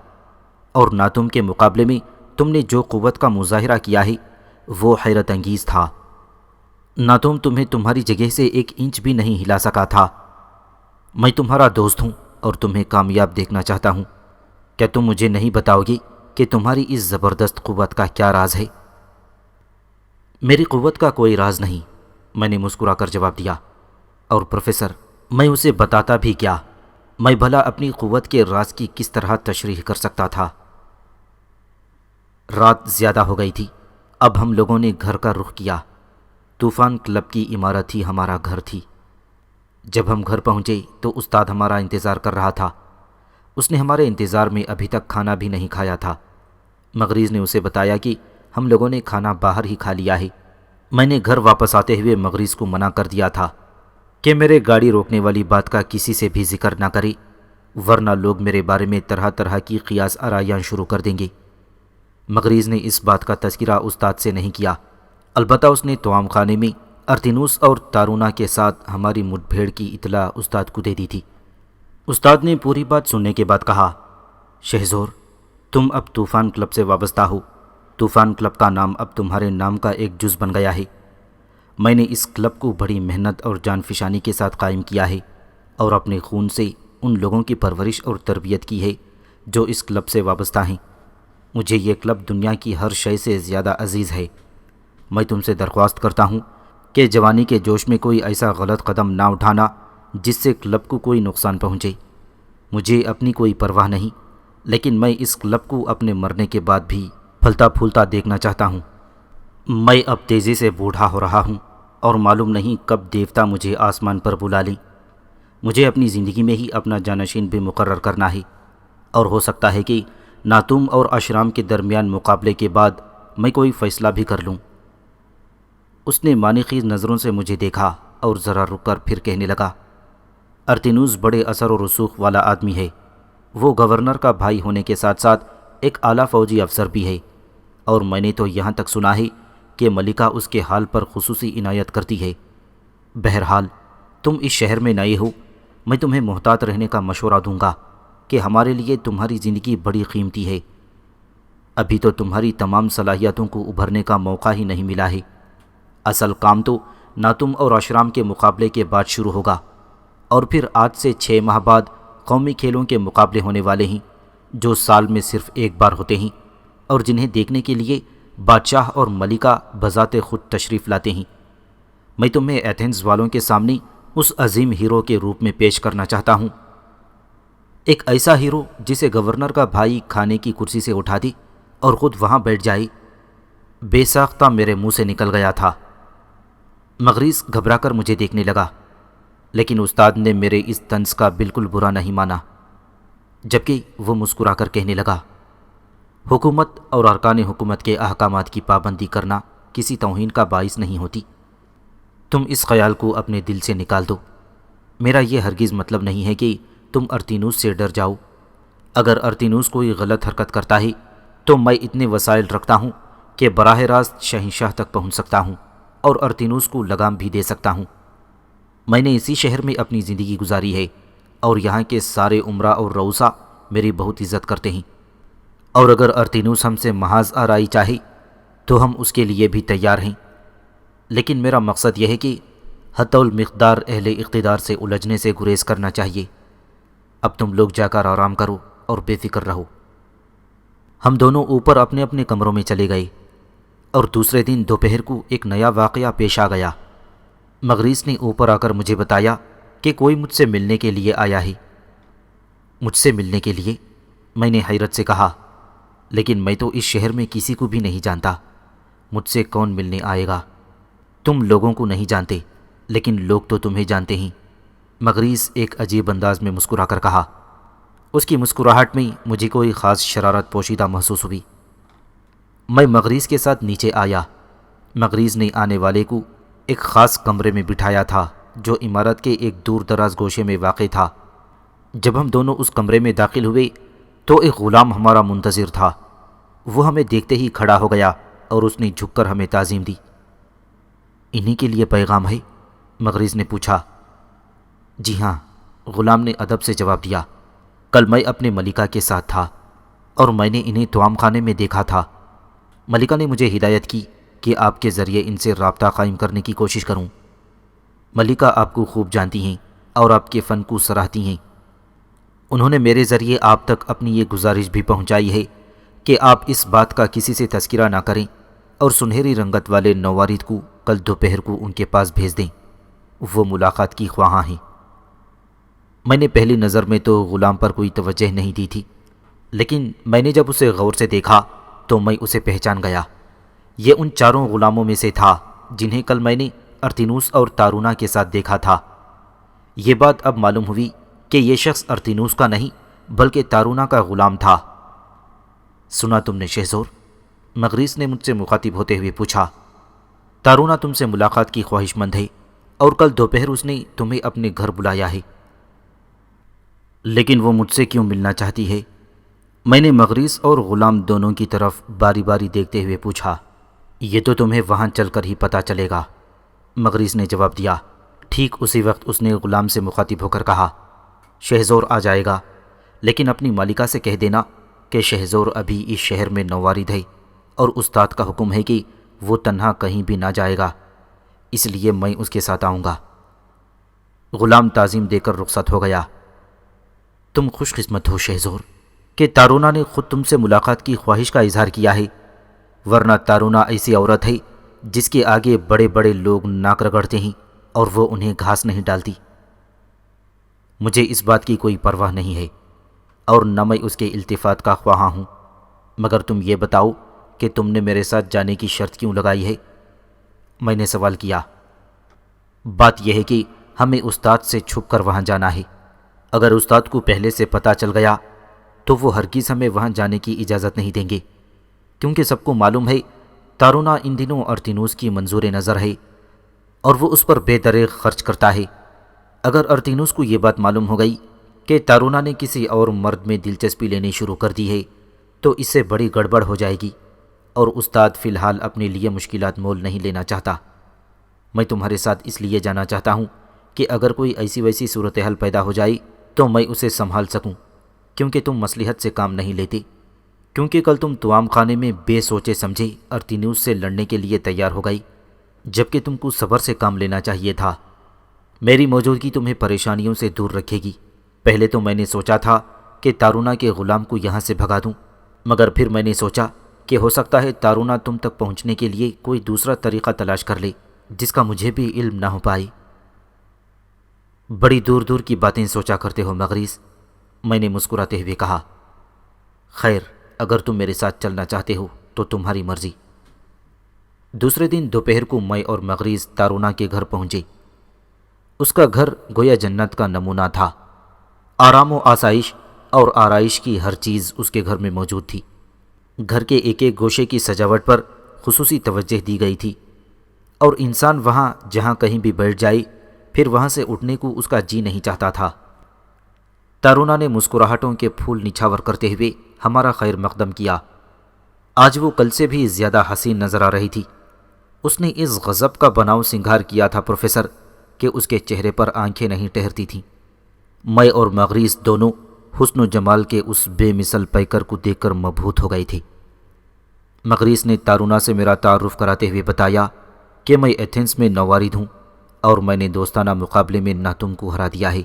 اور ناتم کے مقابلے میں تم نے جو قوت کا مظاہرہ کیا ہے وہ حیرت انگیز تھا۔ ناتم تمہیں تمہاری جگہ سے ایک انچ بھی نہیں ہلا سکا تھا۔ میں تمہارا دوست ہوں اور تمہیں کامیاب دیکھنا چاہتا ہوں۔ کیا تم مجھے نہیں بتاؤ گے کہ تمہاری اس زبردست قوت کا کیا راز ہے؟ میری قوت کا کوئی راز نہیں، میں نے مسکرا کر جواب دیا۔ اور پروفیسر، میں اسے بتاتا بھی کیا؟ میں بھلا اپنی قوت کے راز کی کس طرح تشریح کر سکتا تھا؟ رات زیادہ ہو گئی تھی۔ اب ہم لوگوں نے گھر کا رخ کیا۔ طوفان کلب کی عمارت ہی ہمارا گھر تھی۔ جب ہم گھر پہنچے تو استاد ہمارا انتظار کر رہا تھا۔ اس نے ہمارے انتظار میں ابھی تک کھانا بھی نہیں کھایا تھا۔ مغریز نے اسے بتایا کہ ہم لوگوں نے کھانا باہر ہی کھا لیا ہے۔ میں نے گھر واپس آتے ہوئے مغریز کو منع کر دیا تھا کہ میرے گاڑی روکنے والی بات کا کسی سے بھی ذکر نہ کرے، ورنہ لوگ میرے بارے میں طرح طرح کی قیاس آرائیاں شروع کر دیں گے۔ مغریز نے اس بات کا تذکرہ استاد سے نہیں کیا، البتہ اس نے توام خانے میں ارتینوس اور تارونا کے ساتھ ہماری مٹ بھیڑ کی اطلاع استاد کو دے دی تھی۔ استاد نے پوری بات سننے کے بعد کہا، شہزور، تم اب طوفان کلب سے وابستہ ہو۔ طوفان کلب کا نام اب تمہارے نام کا ایک جز بن گیا ہے۔ میں نے اس کلب کو بڑی محنت اور جان فشانی کے ساتھ قائم کیا ہے اور اپنے خون سے ان لوگوں کی پرورش اور تربیت کی ہے جو اس کلب سے وابستہ ہیں۔ مجھے یہ کلب دنیا کی ہر شے سے زیادہ عزیز ہے۔ میں تم سے درخواست کرتا ہوں کہ جوانی کے جوش میں کوئی ایسا غلط قدم نہ اٹھانا جس سے کلب کو کوئی نقصان پہنچے۔ مجھے اپنی کوئی پرواہ نہیں، لیکن میں اس کلب کو اپنے مرنے کے بعد بھی پھلتا پھولتا دیکھنا چاہتا ہوں۔ میں اب تیزی سے بوڑھا ہو رہا ہوں اور معلوم نہیں کب دیوتا مجھے آسمان پر بلا لیں۔ مجھے اپنی زندگی میں ہی اپنا جانشین بھی مقرر کرنا ہے، اور ہو سکتا ہے کہ نہ تم اور اشرام کے درمیان مقابلے کے بعد میں کوئی فیصلہ بھی کر لوں۔ اس نے معنی خیز نظروں سے مجھے دیکھا اور ذرا رک کر پھر کہنے لگا، ارتینوس بڑے اثر و رسوخ والا آدمی ہے۔ وہ گورنر کا بھائی ہونے کے ساتھ ساتھ ایک اعلیٰ فوجی افسر بھی ہے، اور میں نے تو یہاں تک سنا ہے کہ ملکہ اس کے حال پر خصوصی عنایت کرتی ہے۔ بہرحال تم اس شہر میں نئے ہو، میں تمہیں محتاط رہنے کا مشورہ دوں گا کہ ہمارے لیے تمہاری زندگی بڑی قیمتی ہے۔ ابھی تو تمہاری تمام صلاحیتوں کو ابھرنے کا موقع ہی نہیں ملا ہے۔ اصل کام تو نہ تم اور اشرام کے مقابلے کے بعد شروع ہوگا، اور پھر آج سے 6 ماہ بعد قومی کھیلوں کے مقابلے ہونے والے ہیں، جو سال میں صرف ایک بار ہوتے ہیں اور جنہیں دیکھنے کے لیے بادشاہ اور ملکہ بذات خود تشریف لاتے ہیں۔ میں تمہیں ایتھنز والوں کے سامنے اس عظیم ہیرو کے روپ میں پیش کرنا چاہتا ہوں، ایک ایسا ہیرو جسے گورنر کا بھائی کھانے کی کرسی سے اٹھا دے اور خود وہاں بیٹھ جائے۔ بے ساختہ میرے منہ سے نکل گیا تھا۔ مغریز گھبرا کر مجھے دیکھنے لگا، لیکن استاد نے میرے اس طنز کا بالکل برا نہیں مانا، جبکہ وہ مسکرا کر کہنے لگا، حکومت اور ارکان حکومت کے احکامات کی پابندی کرنا کسی توہین کا باعث نہیں ہوتی۔ تم اس خیال کو اپنے دل سے نکال دو۔ میرا یہ ہرگز مطلب نہیں ہے کہ تم ارتینوس سے ڈر جاؤ۔ اگر ارتینوس کوئی غلط حرکت کرتا ہے تو میں اتنے وسائل رکھتا ہوں کہ براہ راست شہنشاہ تک پہنچ سکتا ہوں اور ارتینوس کو لگام بھی دے سکتا ہوں۔ میں نے اسی شہر میں اپنی زندگی گزاری ہے، اور یہاں کے سارے امراء اور رؤساء میری بہت عزت کرتے ہیں، اور اگر ارتینوس ہم سے محاذ آرائی چاہے تو ہم اس کے لیے بھی تیار ہیں۔ لیکن میرا مقصد یہ ہے کہ حتی المقدار اہل اقتدار سے الجھنے سے گریز کرنا چاہیے۔ اب تم لوگ جا کر آرام کرو اور بے فکر رہو۔ ہم دونوں اوپر اپنے اپنے کمروں میں چلے گئے، اور دوسرے دن دوپہر کو ایک نیا واقعہ پیش آ گیا۔ مغریز نے اوپر آ کر مجھے بتایا کہ کوئی مجھ سے ملنے کے لیے آیا ہے۔ مجھ سے ملنے کے لیے؟ میں نے حیرت سے کہا، لیکن میں تو اس شہر میں کسی کو بھی نہیں جانتا، مجھ سے کون ملنے آئے گا؟ تم لوگوں کو نہیں جانتے، لیکن لوگ تو تمہیں جانتے ہیں۔ مغریز ایک عجیب انداز میں مسکرا کر کہا۔ اس کی مسکراہٹ میں مجھے کوئی خاص شرارت پوشیدہ محسوس ہوئی۔ میں مغریز کے ساتھ نیچے آیا۔ مغریز نے آنے والے کو ایک خاص کمرے میں بٹھایا تھا جو عمارت کے ایک دور دراز گوشے میں واقع تھا۔ جب ہم دونوں اس کمرے میں داخل ہوئے تو ایک غلام ہمارا منتظر تھا۔ وہ ہمیں دیکھتے ہی کھڑا ہو گیا اور اس نے جھک کر ہمیں تعظیم دی۔ انہی کے لیے پیغام ہے؟ مغریز نے پوچھا۔ جی ہاں، غلام نے ادب سے جواب دیا۔ کل میں اپنے ملکہ کے ساتھ تھا اور میں نے انہیں توام خانے میں دیکھا تھا۔ ملکہ نے مجھے ہدایت کی کہ آپ کے ذریعے ان سے رابطہ قائم کرنے کی کوشش کروں۔ ملکہ آپ کو خوب جانتی ہیں اور آپ کے فن کو سراہتی ہیں۔ انہوں نے میرے ذریعے آپ تک اپنی یہ گزارش بھی پہنچائی ہے کہ آپ اس بات کا کسی سے تذکرہ نہ کریں اور سنہری رنگت والے نوارد کو کل دوپہر کو ان کے پاس بھیج دیں۔ وہ ملاقات کی خواہاں ہیں۔ میں نے پہلی نظر میں تو غلام پر کوئی توجہ نہیں دی تھی، لیکن میں نے جب اسے غور سے دیکھا تو میں اسے پہچان گیا۔ یہ ان 4 غلاموں میں سے تھا جنہیں کل میں نے ارتینوس اور تارونا کے ساتھ دیکھا تھا۔ یہ بات اب معلوم ہوئی کہ یہ شخص ارتینوس کا نہیں بلکہ تارونا کا غلام تھا۔ سنا تم نے شہزور؟ مغریز نے مجھ سے مخاطب ہوتے ہوئے پوچھا۔ تارونا تم سے ملاقات کی خواہش مند ہے اور کل دوپہر اس نے تمہیں اپنے گھر بلایا ہے۔ لیکن وہ مجھ سے کیوں ملنا چاہتی ہے؟ میں نے مغریس اور غلام دونوں کی طرف باری باری دیکھتے ہوئے پوچھا۔ یہ تو تمہیں وہاں چل کر ہی پتہ چلے گا، مغریس نے جواب دیا۔ ٹھیک اسی وقت اس نے غلام سے مخاطب ہو کر کہا، شہزور آ جائے گا، لیکن اپنی مالکہ سے کہہ دینا کہ شہزور ابھی اس شہر میں نووارد ہے اور استاد کا حکم ہے کہ وہ تنہا کہیں بھی نہ جائے گا، اس لیے میں اس کے ساتھ آؤں گا۔ غلام تعظیم دے کر رخصت ہو گیا۔ تم خوش قسمت ہو شہزور کہ تارونا نے خود تم سے ملاقات کی خواہش کا اظہار کیا ہے، ورنہ تارونا ایسی عورت ہے جس کے آگے بڑے بڑے لوگ ناک رگڑتے ہیں اور وہ انہیں گھاس نہیں ڈالتی۔ مجھے اس بات کی کوئی پرواہ نہیں ہے اور نہ میں اس کے التفات کا خواہاں ہوں، مگر تم یہ بتاؤ کہ تم نے میرے ساتھ جانے کی شرط کیوں لگائی ہے؟ میں نے سوال کیا۔ بات یہ ہے کہ ہمیں استاد سے چھپ کر وہاں جانا ہے۔ اگر استاد کو پہلے سے پتہ چل گیا تو وہ ہرگز ہمیں وہاں جانے کی اجازت نہیں دیں گے، کیونکہ سب کو معلوم ہے تارونا ان دنوں ارتینوس کی منظور نظر ہے اور وہ اس پر بے دریغ خرچ کرتا ہے۔ اگر ارتینوس کو یہ بات معلوم ہو گئی کہ تارونا نے کسی اور مرد میں دلچسپی لینی شروع کر دی ہے تو اس سے بڑی گڑبڑ ہو جائے گی، اور استاد فی الحال اپنے لیے مشکلات مول نہیں لینا چاہتا۔ میں تمہارے ساتھ اس لیے جانا چاہتا ہوں کہ اگر کوئی ایسی ویسی صورتحال پیدا ہو جائے تو میں اسے سنبھال سکوں، کیونکہ تم مصلحت سے کام نہیں لیتے، کیونکہ کل تم توام خانے میں بے سوچے سمجھے ارتینوس سے لڑنے کے لیے تیار ہو گئی، جبکہ تم کو صبر سے کام لینا چاہیے تھا۔ میری موجودگی تمہیں پریشانیوں سے دور رکھے گی۔ پہلے تو میں نے سوچا تھا کہ تارونا کے غلام کو یہاں سے بھگا دوں، مگر پھر میں نے سوچا کہ ہو سکتا ہے تارونا تم تک پہنچنے کے لیے کوئی دوسرا طریقہ تلاش کر لے جس کا مجھے بھی علم نہ ہو پائے۔ بڑی دور دور کی باتیں سوچا کرتے ہو مغریس، میں نے مسکراتے ہوئے کہا۔ خیر، اگر تم میرے ساتھ چلنا چاہتے ہو تو تمہاری مرضی۔ دوسرے دن دوپہر کو میں اور مغریس تارونا کے گھر پہنچے۔ اس کا گھر گویا جنت کا نمونہ تھا۔ آرام و آسائش اور آرائش کی ہر چیز اس کے گھر میں موجود تھی۔ گھر کے ایک ایک گوشے کی سجاوٹ پر خصوصی توجہ دی گئی تھی، اور انسان وہاں جہاں کہیں بھی بیٹھ جائے پھر وہاں سے اٹھنے کو اس کا جی نہیں چاہتا تھا۔ تارونا نے مسکراہٹوں کے پھول نچھاور کرتے ہوئے ہمارا خیر مقدم کیا۔ آج وہ کل سے بھی زیادہ حسین نظر آ رہی تھی۔ اس نے اس غضب کا بناؤ سنگھار کیا تھا پروفیسر کہ اس کے چہرے پر آنکھیں نہیں ٹھہرتی تھیں۔ میں اور مغریس دونوں حسن و جمال کے اس بے مثل پیکر کو دیکھ کر مبہوت ہو گئے تھے۔ مغریس نے تارونا سے میرا تعارف کراتے ہوئے بتایا کہ میں ایتھنز میں نووارد ہوں اور میں نے دوستانہ مقابلے میں ناتوم کو ہرا دیا ہے۔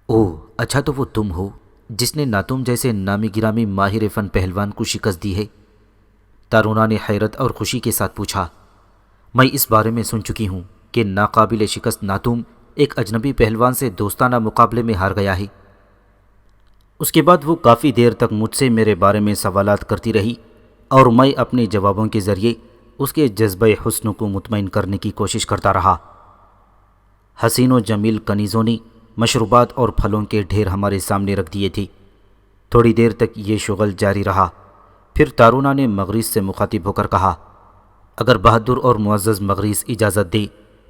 اوہ، اچھا تو وہ تم ہو جس نے ناتوم جیسے نامی گرامی ماہر فن پہلوان کو شکست دی ہے؟ تارونا نے حیرت اور خوشی کے ساتھ پوچھا۔ میں اس بارے میں سن چکی ہوں کہ ناقابل شکست ناتوم ایک اجنبی پہلوان سے دوستانہ مقابلے میں ہار گیا ہے۔ اس کے بعد وہ کافی دیر تک مجھ سے میرے بارے میں سوالات کرتی رہی اور میں اپنے جوابوں کے ذریعے اس کے جذبہ حسن کو مطمئن کرنے کی کوشش کرتا رہا۔ حسین و جمیل کنیزوں نے مشروبات اور پھلوں کے ڈھیر ہمارے سامنے رکھ دیے تھے۔ تھوڑی دیر تک یہ شغل جاری رہا، پھر تارونا نے مغریس سے مخاطب ہو کر کہا، اگر بہادر اور معزز مغریس اجازت دے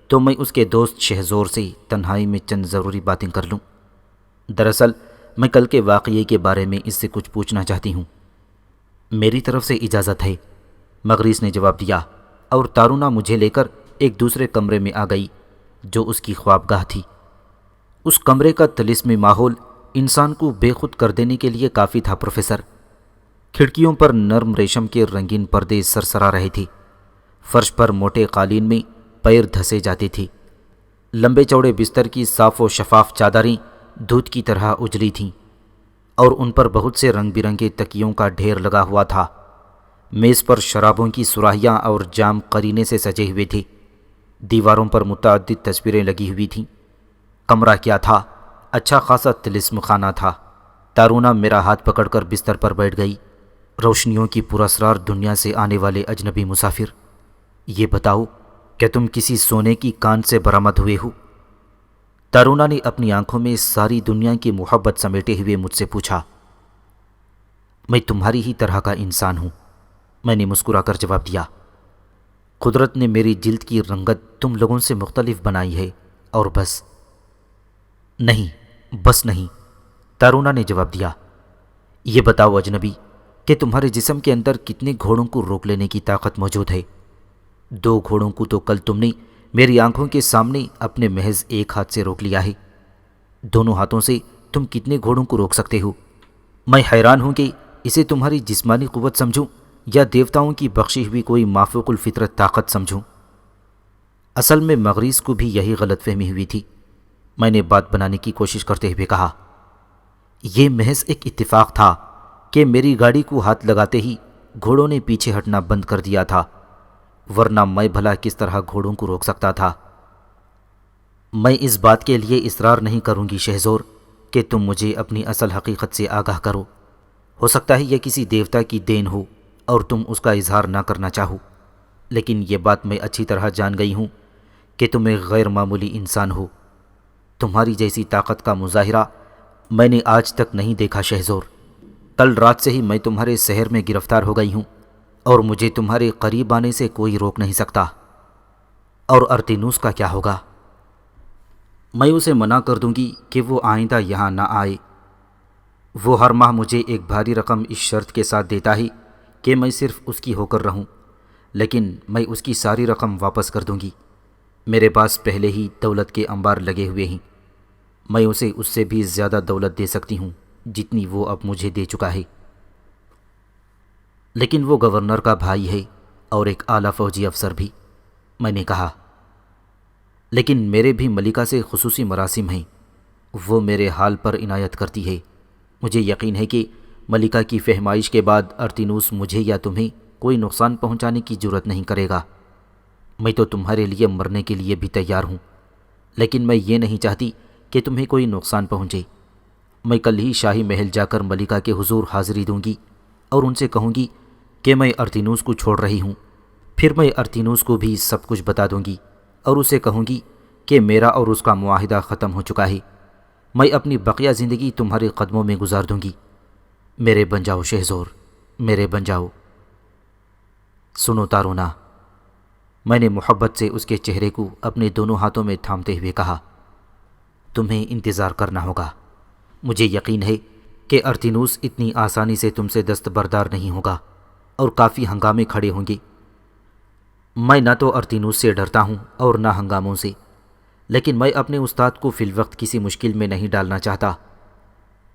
تو میں اس کے دوست شہزور سے تنہائی میں چند ضروری باتیں کر لوں۔ دراصل میں کل کے واقعے کے بارے میں اس سے کچھ پوچھنا چاہتی ہوں۔ میری طرف سے اجازت ہے، مغریس نے جواب دیا، اور تارونا مجھے لے کر ایک دوسرے کمرے میں آ گئی جو اس کی خوابگاہ تھی۔ اس کمرے کا طلسمی ماحول انسان کو بے خود کر دینے کے لیے کافی تھا پروفیسر۔ کھڑکیوں پر نرم ریشم کے رنگین پردے سرسرا رہے تھے، فرش پر موٹے قالین میں پیر دھسے جاتے تھے، لمبے چوڑے بستر کی صاف و شفاف چادریں دودھ کی طرح اجلی تھیں، اور ان پر بہت سے رنگ برنگے تکیوں کا ڈھیر لگا ہوا تھا۔ میز پر شرابوں کی سراہیاں اور جام قرینے سے سجے ہوئے تھے۔ دیواروں پر متعدد تصویریں لگی ہوئی تھیں۔ کمرہ کیا تھا، اچھا خاصا طلسم خانہ تھا۔ تارونا میرا ہاتھ پکڑ کر بستر پر بیٹھ گئی۔ روشنیوں کی پراسرار دنیا سے آنے والے اجنبی مسافر، یہ بتاؤ کہ تم کسی سونے کی کان سے برآمد ہوئے ہو؟ تارونا نے اپنی آنکھوں میں ساری دنیا کی محبت سمیٹے ہوئے مجھ سے پوچھا۔ میں تمہاری ہی طرح کا انسان ہوں، میں نے مسکرا کر جواب دیا۔ قدرت نے میری جلد کی رنگت تم لوگوں سے مختلف بنائی ہے اور بس۔ نہیں، بس نہیں، تارونا نے جواب دیا۔ یہ بتاؤ اجنبی کہ تمہارے جسم کے اندر کتنے گھوڑوں کو روک لینے کی طاقت موجود ہے؟ 2 گھوڑوں کو تو کل تم نے میری آنکھوں کے سامنے اپنے محض ایک ہاتھ سے روک لیا ہے۔ دونوں ہاتھوں سے تم کتنے گھوڑوں کو روک سکتے ہو؟ میں حیران ہوں کہ اسے تمہاری جسمانی قوت سمجھوں یا دیوتاؤں کی بخشی ہوئی کوئی مافوق الفطرت طاقت سمجھوں۔ اصل میں مغریز کو بھی یہی غلط فہمی ہوئی تھی۔ میں نے بات بنانے کی کوشش کرتے ہوئے کہا، یہ محض ایک اتفاق تھا کہ میری گاڑی کو ہاتھ لگاتے ہی گھوڑوں نے پیچھے ہٹنا بند کر دیا تھا، ورنہ میں بھلا کس طرح گھوڑوں کو روک سکتا تھا؟ میں اس بات کے لیے اصرار نہیں کروں گی شہزور کہ تم مجھے اپنی اصل حقیقت سے آگاہ کرو۔ ہو سکتا ہے یہ کسی دیوتا کی دین ہو اور تم اس کا اظہار نہ کرنا چاہو، لیکن یہ بات میں اچھی طرح جان گئی ہوں کہ تم ایک غیر معمولی انسان ہو۔ تمہاری جیسی طاقت کا مظاہرہ میں نے آج تک نہیں دیکھا شہزور۔ کل رات سے ہی میں تمہارے شہر میں گرفتار ہو گئی ہوں اور مجھے تمہارے قریب آنے سے کوئی روک نہیں سکتا۔ اور ارتینوس کا کیا ہوگا؟ میں اسے منع کر دوں گی کہ وہ آئندہ یہاں نہ آئے۔ وہ ہر ماہ مجھے ایک بھاری رقم اس شرط کے ساتھ دیتا ہے کہ میں صرف اس کی ہو کر رہوں، لیکن میں اس کی ساری رقم واپس کر دوں گی۔ میرے پاس پہلے ہی دولت کے انبار لگے ہوئے ہیں۔ میں اسے اس سے بھی زیادہ دولت دے سکتی ہوں جتنی وہ اب مجھے دے چکا ہے۔ لیکن وہ گورنر کا بھائی ہے اور ایک اعلیٰ فوجی افسر بھی، میں نے کہا۔ لیکن میرے بھی ملکہ سے خصوصی مراسم ہیں، وہ میرے حال پر عنایت کرتی ہے۔ مجھے یقین ہے کہ ملکہ کی فہمائش کے بعد ارتینوس مجھے یا تمہیں کوئی نقصان پہنچانے کی جرت نہیں کرے گا۔ میں تو تمہارے لیے مرنے کے لیے بھی تیار ہوں، لیکن میں یہ نہیں چاہتی کہ تمہیں کوئی نقصان پہنچے۔ میں کل ہی شاہی محل جا کر ملکہ کے حضور حاضری دوں گی اور ان سے کہوں گی کہ میں ارتینوس کو چھوڑ رہی ہوں۔ پھر میں ارتینوس کو بھی سب کچھ بتا دوں گی اور اسے کہوں گی کہ میرا اور اس کا معاہدہ ختم ہو چکا ہے۔ میں اپنی بقیہ زندگی تمہارے قدموں میں گزار دوں گی۔ میرے بن جاؤ شہزور، میرے بن جاؤ۔ سنو تارونا، میں نے محبت سے اس کے چہرے کو اپنے دونوں ہاتھوں میں تھامتے ہوئے کہا، تمہیں انتظار کرنا ہوگا۔ مجھے یقین ہے کہ ارتینوس اتنی آسانی سے تم سے دستبردار نہیں ہوگا اور کافی ہنگامے کھڑے ہوں گے۔ میں نہ تو ارتینوس سے ڈرتا ہوں اور نہ ہنگاموں سے، لیکن میں اپنے استاد کو فی الوقت کسی مشکل میں نہیں ڈالنا چاہتا۔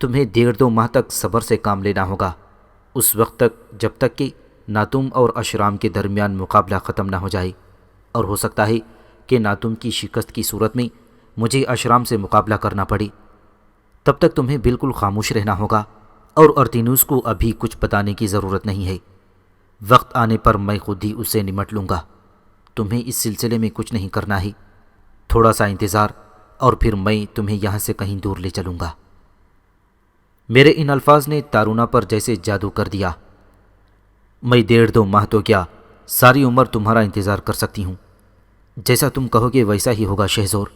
تمہیں 1.5-2 ماہ تک صبر سے کام لینا ہوگا، اس وقت تک جب تک کہ نہ تم اور اشرام کے درمیان مقابلہ ختم نہ ہو جائے، اور ہو سکتا ہے کہ نہ تم کی شکست کی صورت میں مجھے اشرام سے مقابلہ کرنا پڑے۔ تب تک تمہیں بالکل خاموش رہنا ہوگا اور ارتینوس کو ابھی کچھ بتانے کی ضرورت نہیں ہے۔ وقت آنے پر میں خود ہی اس سے نمٹ لوں گا۔ تمہیں اس سلسلے میں کچھ نہیں کرنا ہے، تھوڑا سا انتظار اور پھر میں تمہیں یہاں سے کہیں دور لے چلوں گا۔ میرے ان الفاظ نے تارونا پر جیسے جادو کر دیا۔ میں 1.5-2 ماہ تو کیا، ساری عمر تمہارا انتظار کر سکتی ہوں۔ جیسا تم کہو گے ویسا ہی ہوگا شہزور،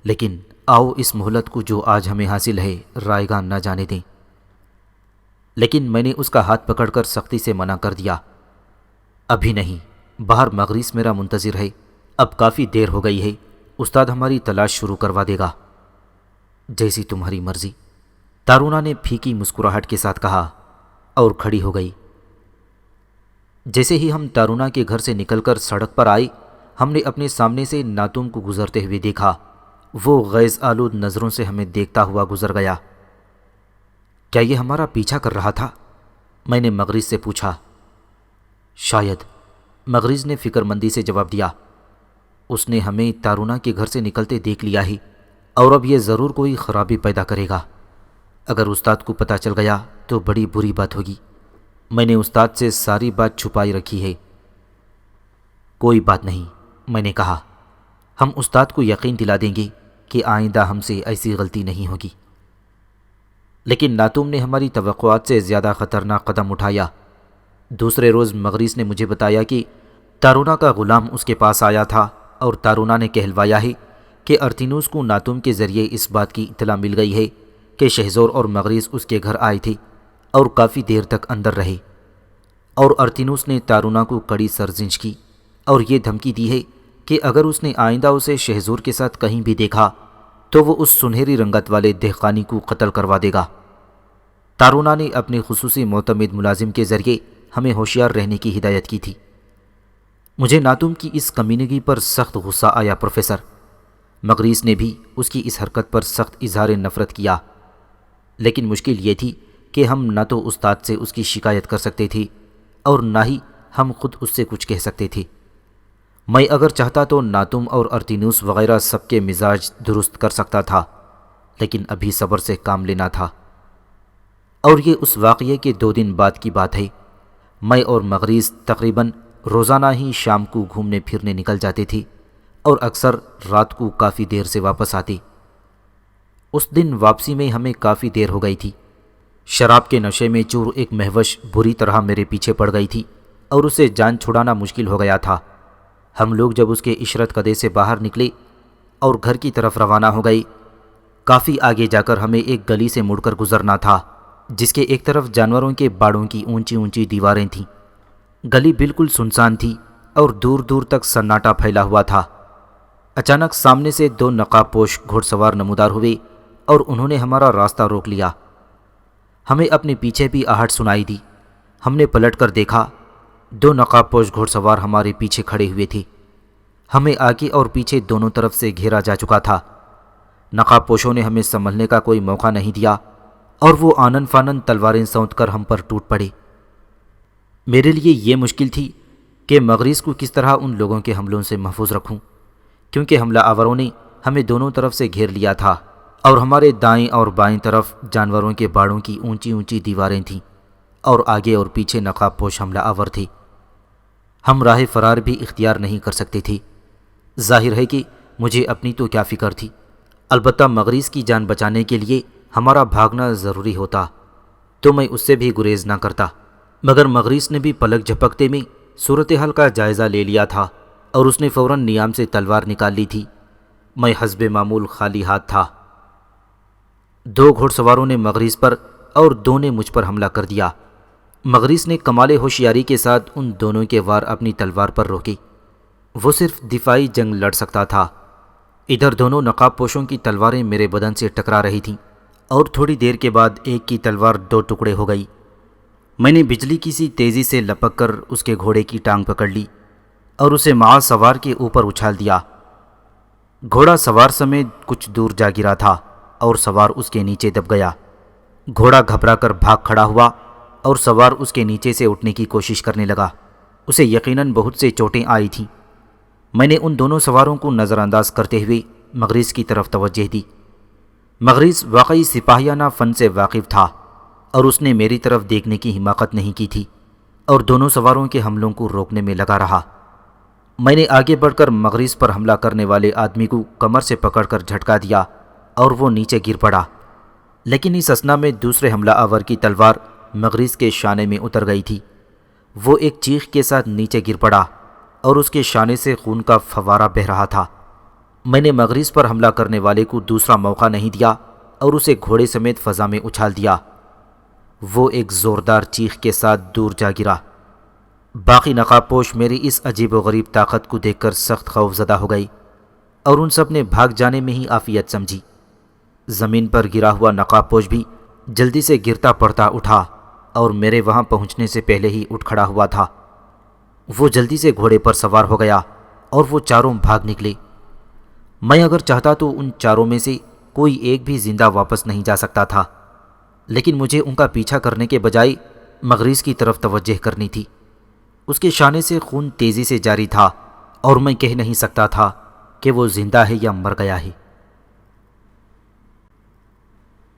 لیکن آؤ اس مہلت کو جو آج ہمیں حاصل ہے رائے گاں نہ جانے دیں۔ لیکن میں نے اس کا ہاتھ پکڑ کر سختی سے منع کر دیا۔ ابھی نہیں، باہر مغریس میرا منتظر ہے، اب کافی دیر ہو گئی ہے، استاد ہماری تلاش شروع کروا دے گا۔ جیسی تمہاری مرضی، تارونا نے پھیکی مسکراہٹ کے ساتھ کہا اور کھڑی ہو گئی۔ جیسے ہی ہم تارونا کے گھر سے نکل کر سڑک پر آئے، ہم نے اپنے سامنے سے ناتوم کو گزرتے ہوئے دیکھا۔ وہ غیظ آلود نظروں سے ہمیں دیکھتا ہوا گزر گیا۔ کیا یہ ہمارا پیچھا کر رہا تھا؟ میں نے مغریز سے پوچھا۔ شاید، مغریز نے فکر مندی سے جواب دیا۔ اس نے ہمیں تارونا کے گھر سے نکلتے دیکھ لیا ہی، اور اب یہ ضرور کوئی خرابی پیدا کرے گا۔ اگر استاد کو پتہ چل گیا تو بڑی بری بات ہوگی۔ میں نے استاد سے ساری بات چھپائی رکھی ہے۔ کوئی بات نہیں، میں نے کہا، ہم استاد کو یقین دلا دیں گے کہ آئندہ ہم سے ایسی غلطی نہیں ہوگی۔ لیکن ناتوم نے ہماری توقعات سے زیادہ خطرناک قدم اٹھایا۔ دوسرے روز مغریس نے مجھے بتایا کہ تارونا کا غلام اس کے پاس آیا تھا اور تارونا نے کہلوایا ہے کہ ارتینوس کو ناتوم کے ذریعے اس بات کی اطلاع مل گئی ہے کہ شہزور اور مغریس اس کے گھر آئے تھے اور کافی دیر تک اندر رہے، اور ارتینوس نے تارونا کو کڑی سرزنش کی اور یہ دھمکی دی ہے کہ اگر اس نے آئندہ اسے شہزور کے ساتھ کہیں بھی دیکھا تو وہ اس سنہری رنگت والے دہقانی کو قتل کروا دے گا۔ تارونا نے اپنے خصوصی معتمد ملازم کے ذریعے ہمیں ہوشیار رہنے کی ہدایت کی تھی۔ مجھے ناتم کی اس کمینگی پر سخت غصہ آیا پروفیسر۔ مغریس نے بھی اس کی اس حرکت پر سخت اظہار نفرت کیا، لیکن مشکل یہ تھی کہ ہم نہ تو استاد سے اس کی شکایت کر سکتے تھے اور نہ ہی ہم خود اس سے کچھ کہہ سکتے تھے۔ میں اگر چاہتا تو ناتم اور ارتینوس وغیرہ سب کے مزاج درست کر سکتا تھا، لیکن ابھی صبر سے کام لینا تھا۔ اور یہ اس واقعے کے 2 دن بعد کی بات ہے۔ میں اور مغریس تقریباً روزانہ ہی شام کو گھومنے پھرنے نکل جاتے تھے اور اکثر رات کو کافی دیر سے واپس آتے۔ اس دن واپسی میں ہمیں کافی دیر ہو گئی تھی۔ شراب کے نشے میں چور ایک مہوش بری طرح میرے پیچھے پڑ گئی تھی اور اسے جان چھڑانا مشکل ہو گیا تھا۔ ہم لوگ جب اس کے عشرت قدے سے باہر نکلے اور گھر کی طرف روانہ ہو گئے، کافی آگے جا کر ہمیں ایک گلی سے مڑ کر گزرنا تھا جس کے ایک طرف جانوروں کے باڑوں کی اونچی اونچی دیواریں تھیں۔ گلی بالکل سنسان تھی اور دور دور تک سناٹا پھیلا ہوا تھا۔ اچانک سامنے سے 2 نقاب پوش گھوڑ سوار نمودار ہوئے اور انہوں نے ہمارا راستہ روک لیا۔ ہمیں اپنے پیچھے بھی آہٹ سنائی دی۔ ہم نے پلٹ کر دیکھا، 2 نقاب پوش گھوڑ سوار ہمارے پیچھے کھڑے ہوئے تھے۔ ہمیں آگے اور پیچھے دونوں طرف سے گھیرا جا چکا تھا۔ نقاب پوشوں نے ہمیں سنبھلنے کا کوئی موقع نہیں دیا اور وہ آنن فانن تلواریں سونت کر ہم پر ٹوٹ پڑے۔ میرے لیے یہ مشکل تھی کہ مغریس کو کس طرح ان لوگوں کے حملوں سے محفوظ رکھوں، کیونکہ حملہ آوروں نے ہمیں دونوں طرف سے گھیر لیا تھا اور ہمارے دائیں اور بائیں طرف جانوروں کے باڑوں کی اونچی اونچی دیواریں تھیں اور آگے اور پیچھے نقاب پوش حملہ آور تھے۔ ہم راہ فرار بھی اختیار نہیں کر سکتے تھے۔ ظاہر ہے کہ مجھے اپنی تو کیا فکر تھی، البتہ مغریس کی جان بچانے کے لیے ہمارا بھاگنا ضروری ہوتا تو میں اس سے بھی گریز نہ کرتا، مگر مغریس نے بھی پلک جھپکتے میں صورتحال کا جائزہ لے لیا تھا اور اس نے فوراً نیام سے تلوار نکال لی تھی۔ میں حسب معمول خالی ہاتھ تھا۔ 2 گھوڑ سواروں نے مغریس پر اور 2 نے مجھ پر حملہ کر دیا۔ مغریس نے کمال ہوشیاری کے ساتھ ان دونوں کے وار اپنی تلوار پر روکے۔ وہ صرف دفاعی جنگ لڑ سکتا تھا۔ ادھر دونوں نقاب پوشوں کی تلواریں میرے بدن سے ٹکرا رہی تھیں اور تھوڑی دیر کے بعد ایک کی تلوار 2 ٹکڑے ہو گئی۔ میں نے بجلی کی سی تیزی سے لپک کر اس کے گھوڑے کی ٹانگ پکڑ لی اور اسے مع سوار کے اوپر اچھال دیا۔ گھوڑا سوار سمیت کچھ دور جا گرا تھا اور سوار اس کے نیچے دب گیا۔ گھوڑا گھبرا کر بھاگ کھڑا ہوا اور سوار اس کے نیچے سے اٹھنے کی کوشش کرنے لگا۔ اسے یقیناً بہت سے چوٹیں آئی تھیں۔ میں نے ان دونوں سواروں کو نظر انداز کرتے ہوئے مغریس کی طرف توجہ دی۔ مغریس واقعی سپاہیانہ فن سے واقف تھا اور اس نے میری طرف دیکھنے کی حماقت نہیں کی تھی اور دونوں سواروں کے حملوں کو روکنے میں لگا رہا۔ میں نے آگے بڑھ کر مغریس پر حملہ کرنے والے آدمی کو کمر سے پکڑ کر جھٹکا دیا اور وہ نیچے گر پڑا، لیکن اس اثنا میں دوسرے حملہ آور کی تلوار مغریس کے شانے میں اتر گئی تھی۔ وہ ایک چیخ کے ساتھ نیچے گر پڑا اور اس کے شانے سے خون کا فوارہ بہہ رہا تھا۔ میں نے مغریس پر حملہ کرنے والے کو دوسرا موقع نہیں دیا اور اسے گھوڑے سمیت فضا میں اچھال دیا۔ وہ ایک زوردار چیخ کے ساتھ دور جا گرا۔ باقی نقاب پوش میری اس عجیب و غریب طاقت کو دیکھ کر سخت خوف زدہ ہو گئی اور ان سب نے بھاگ جانے میں ہی عافیت سمجھی۔ زمین پر گرا ہوا نقاب پوش بھی جلدی سے گرتا پڑتا اٹھا اور میرے وہاں پہنچنے سے پہلے ہی اٹھ کھڑا ہوا تھا۔ وہ جلدی سے گھوڑے پر سوار ہو گیا اور وہ چاروں بھاگ نکلے۔ میں اگر چاہتا تو ان چاروں میں سے کوئی ایک بھی زندہ واپس نہیں جا سکتا تھا، لیکن مجھے ان کا پیچھا کرنے کے بجائے مغریس کی طرف توجہ کرنی تھی۔ اس کے شانے سے خون تیزی سے جاری تھا اور میں کہہ نہیں سکتا تھا کہ وہ زندہ ہے یا مر گیا ہے۔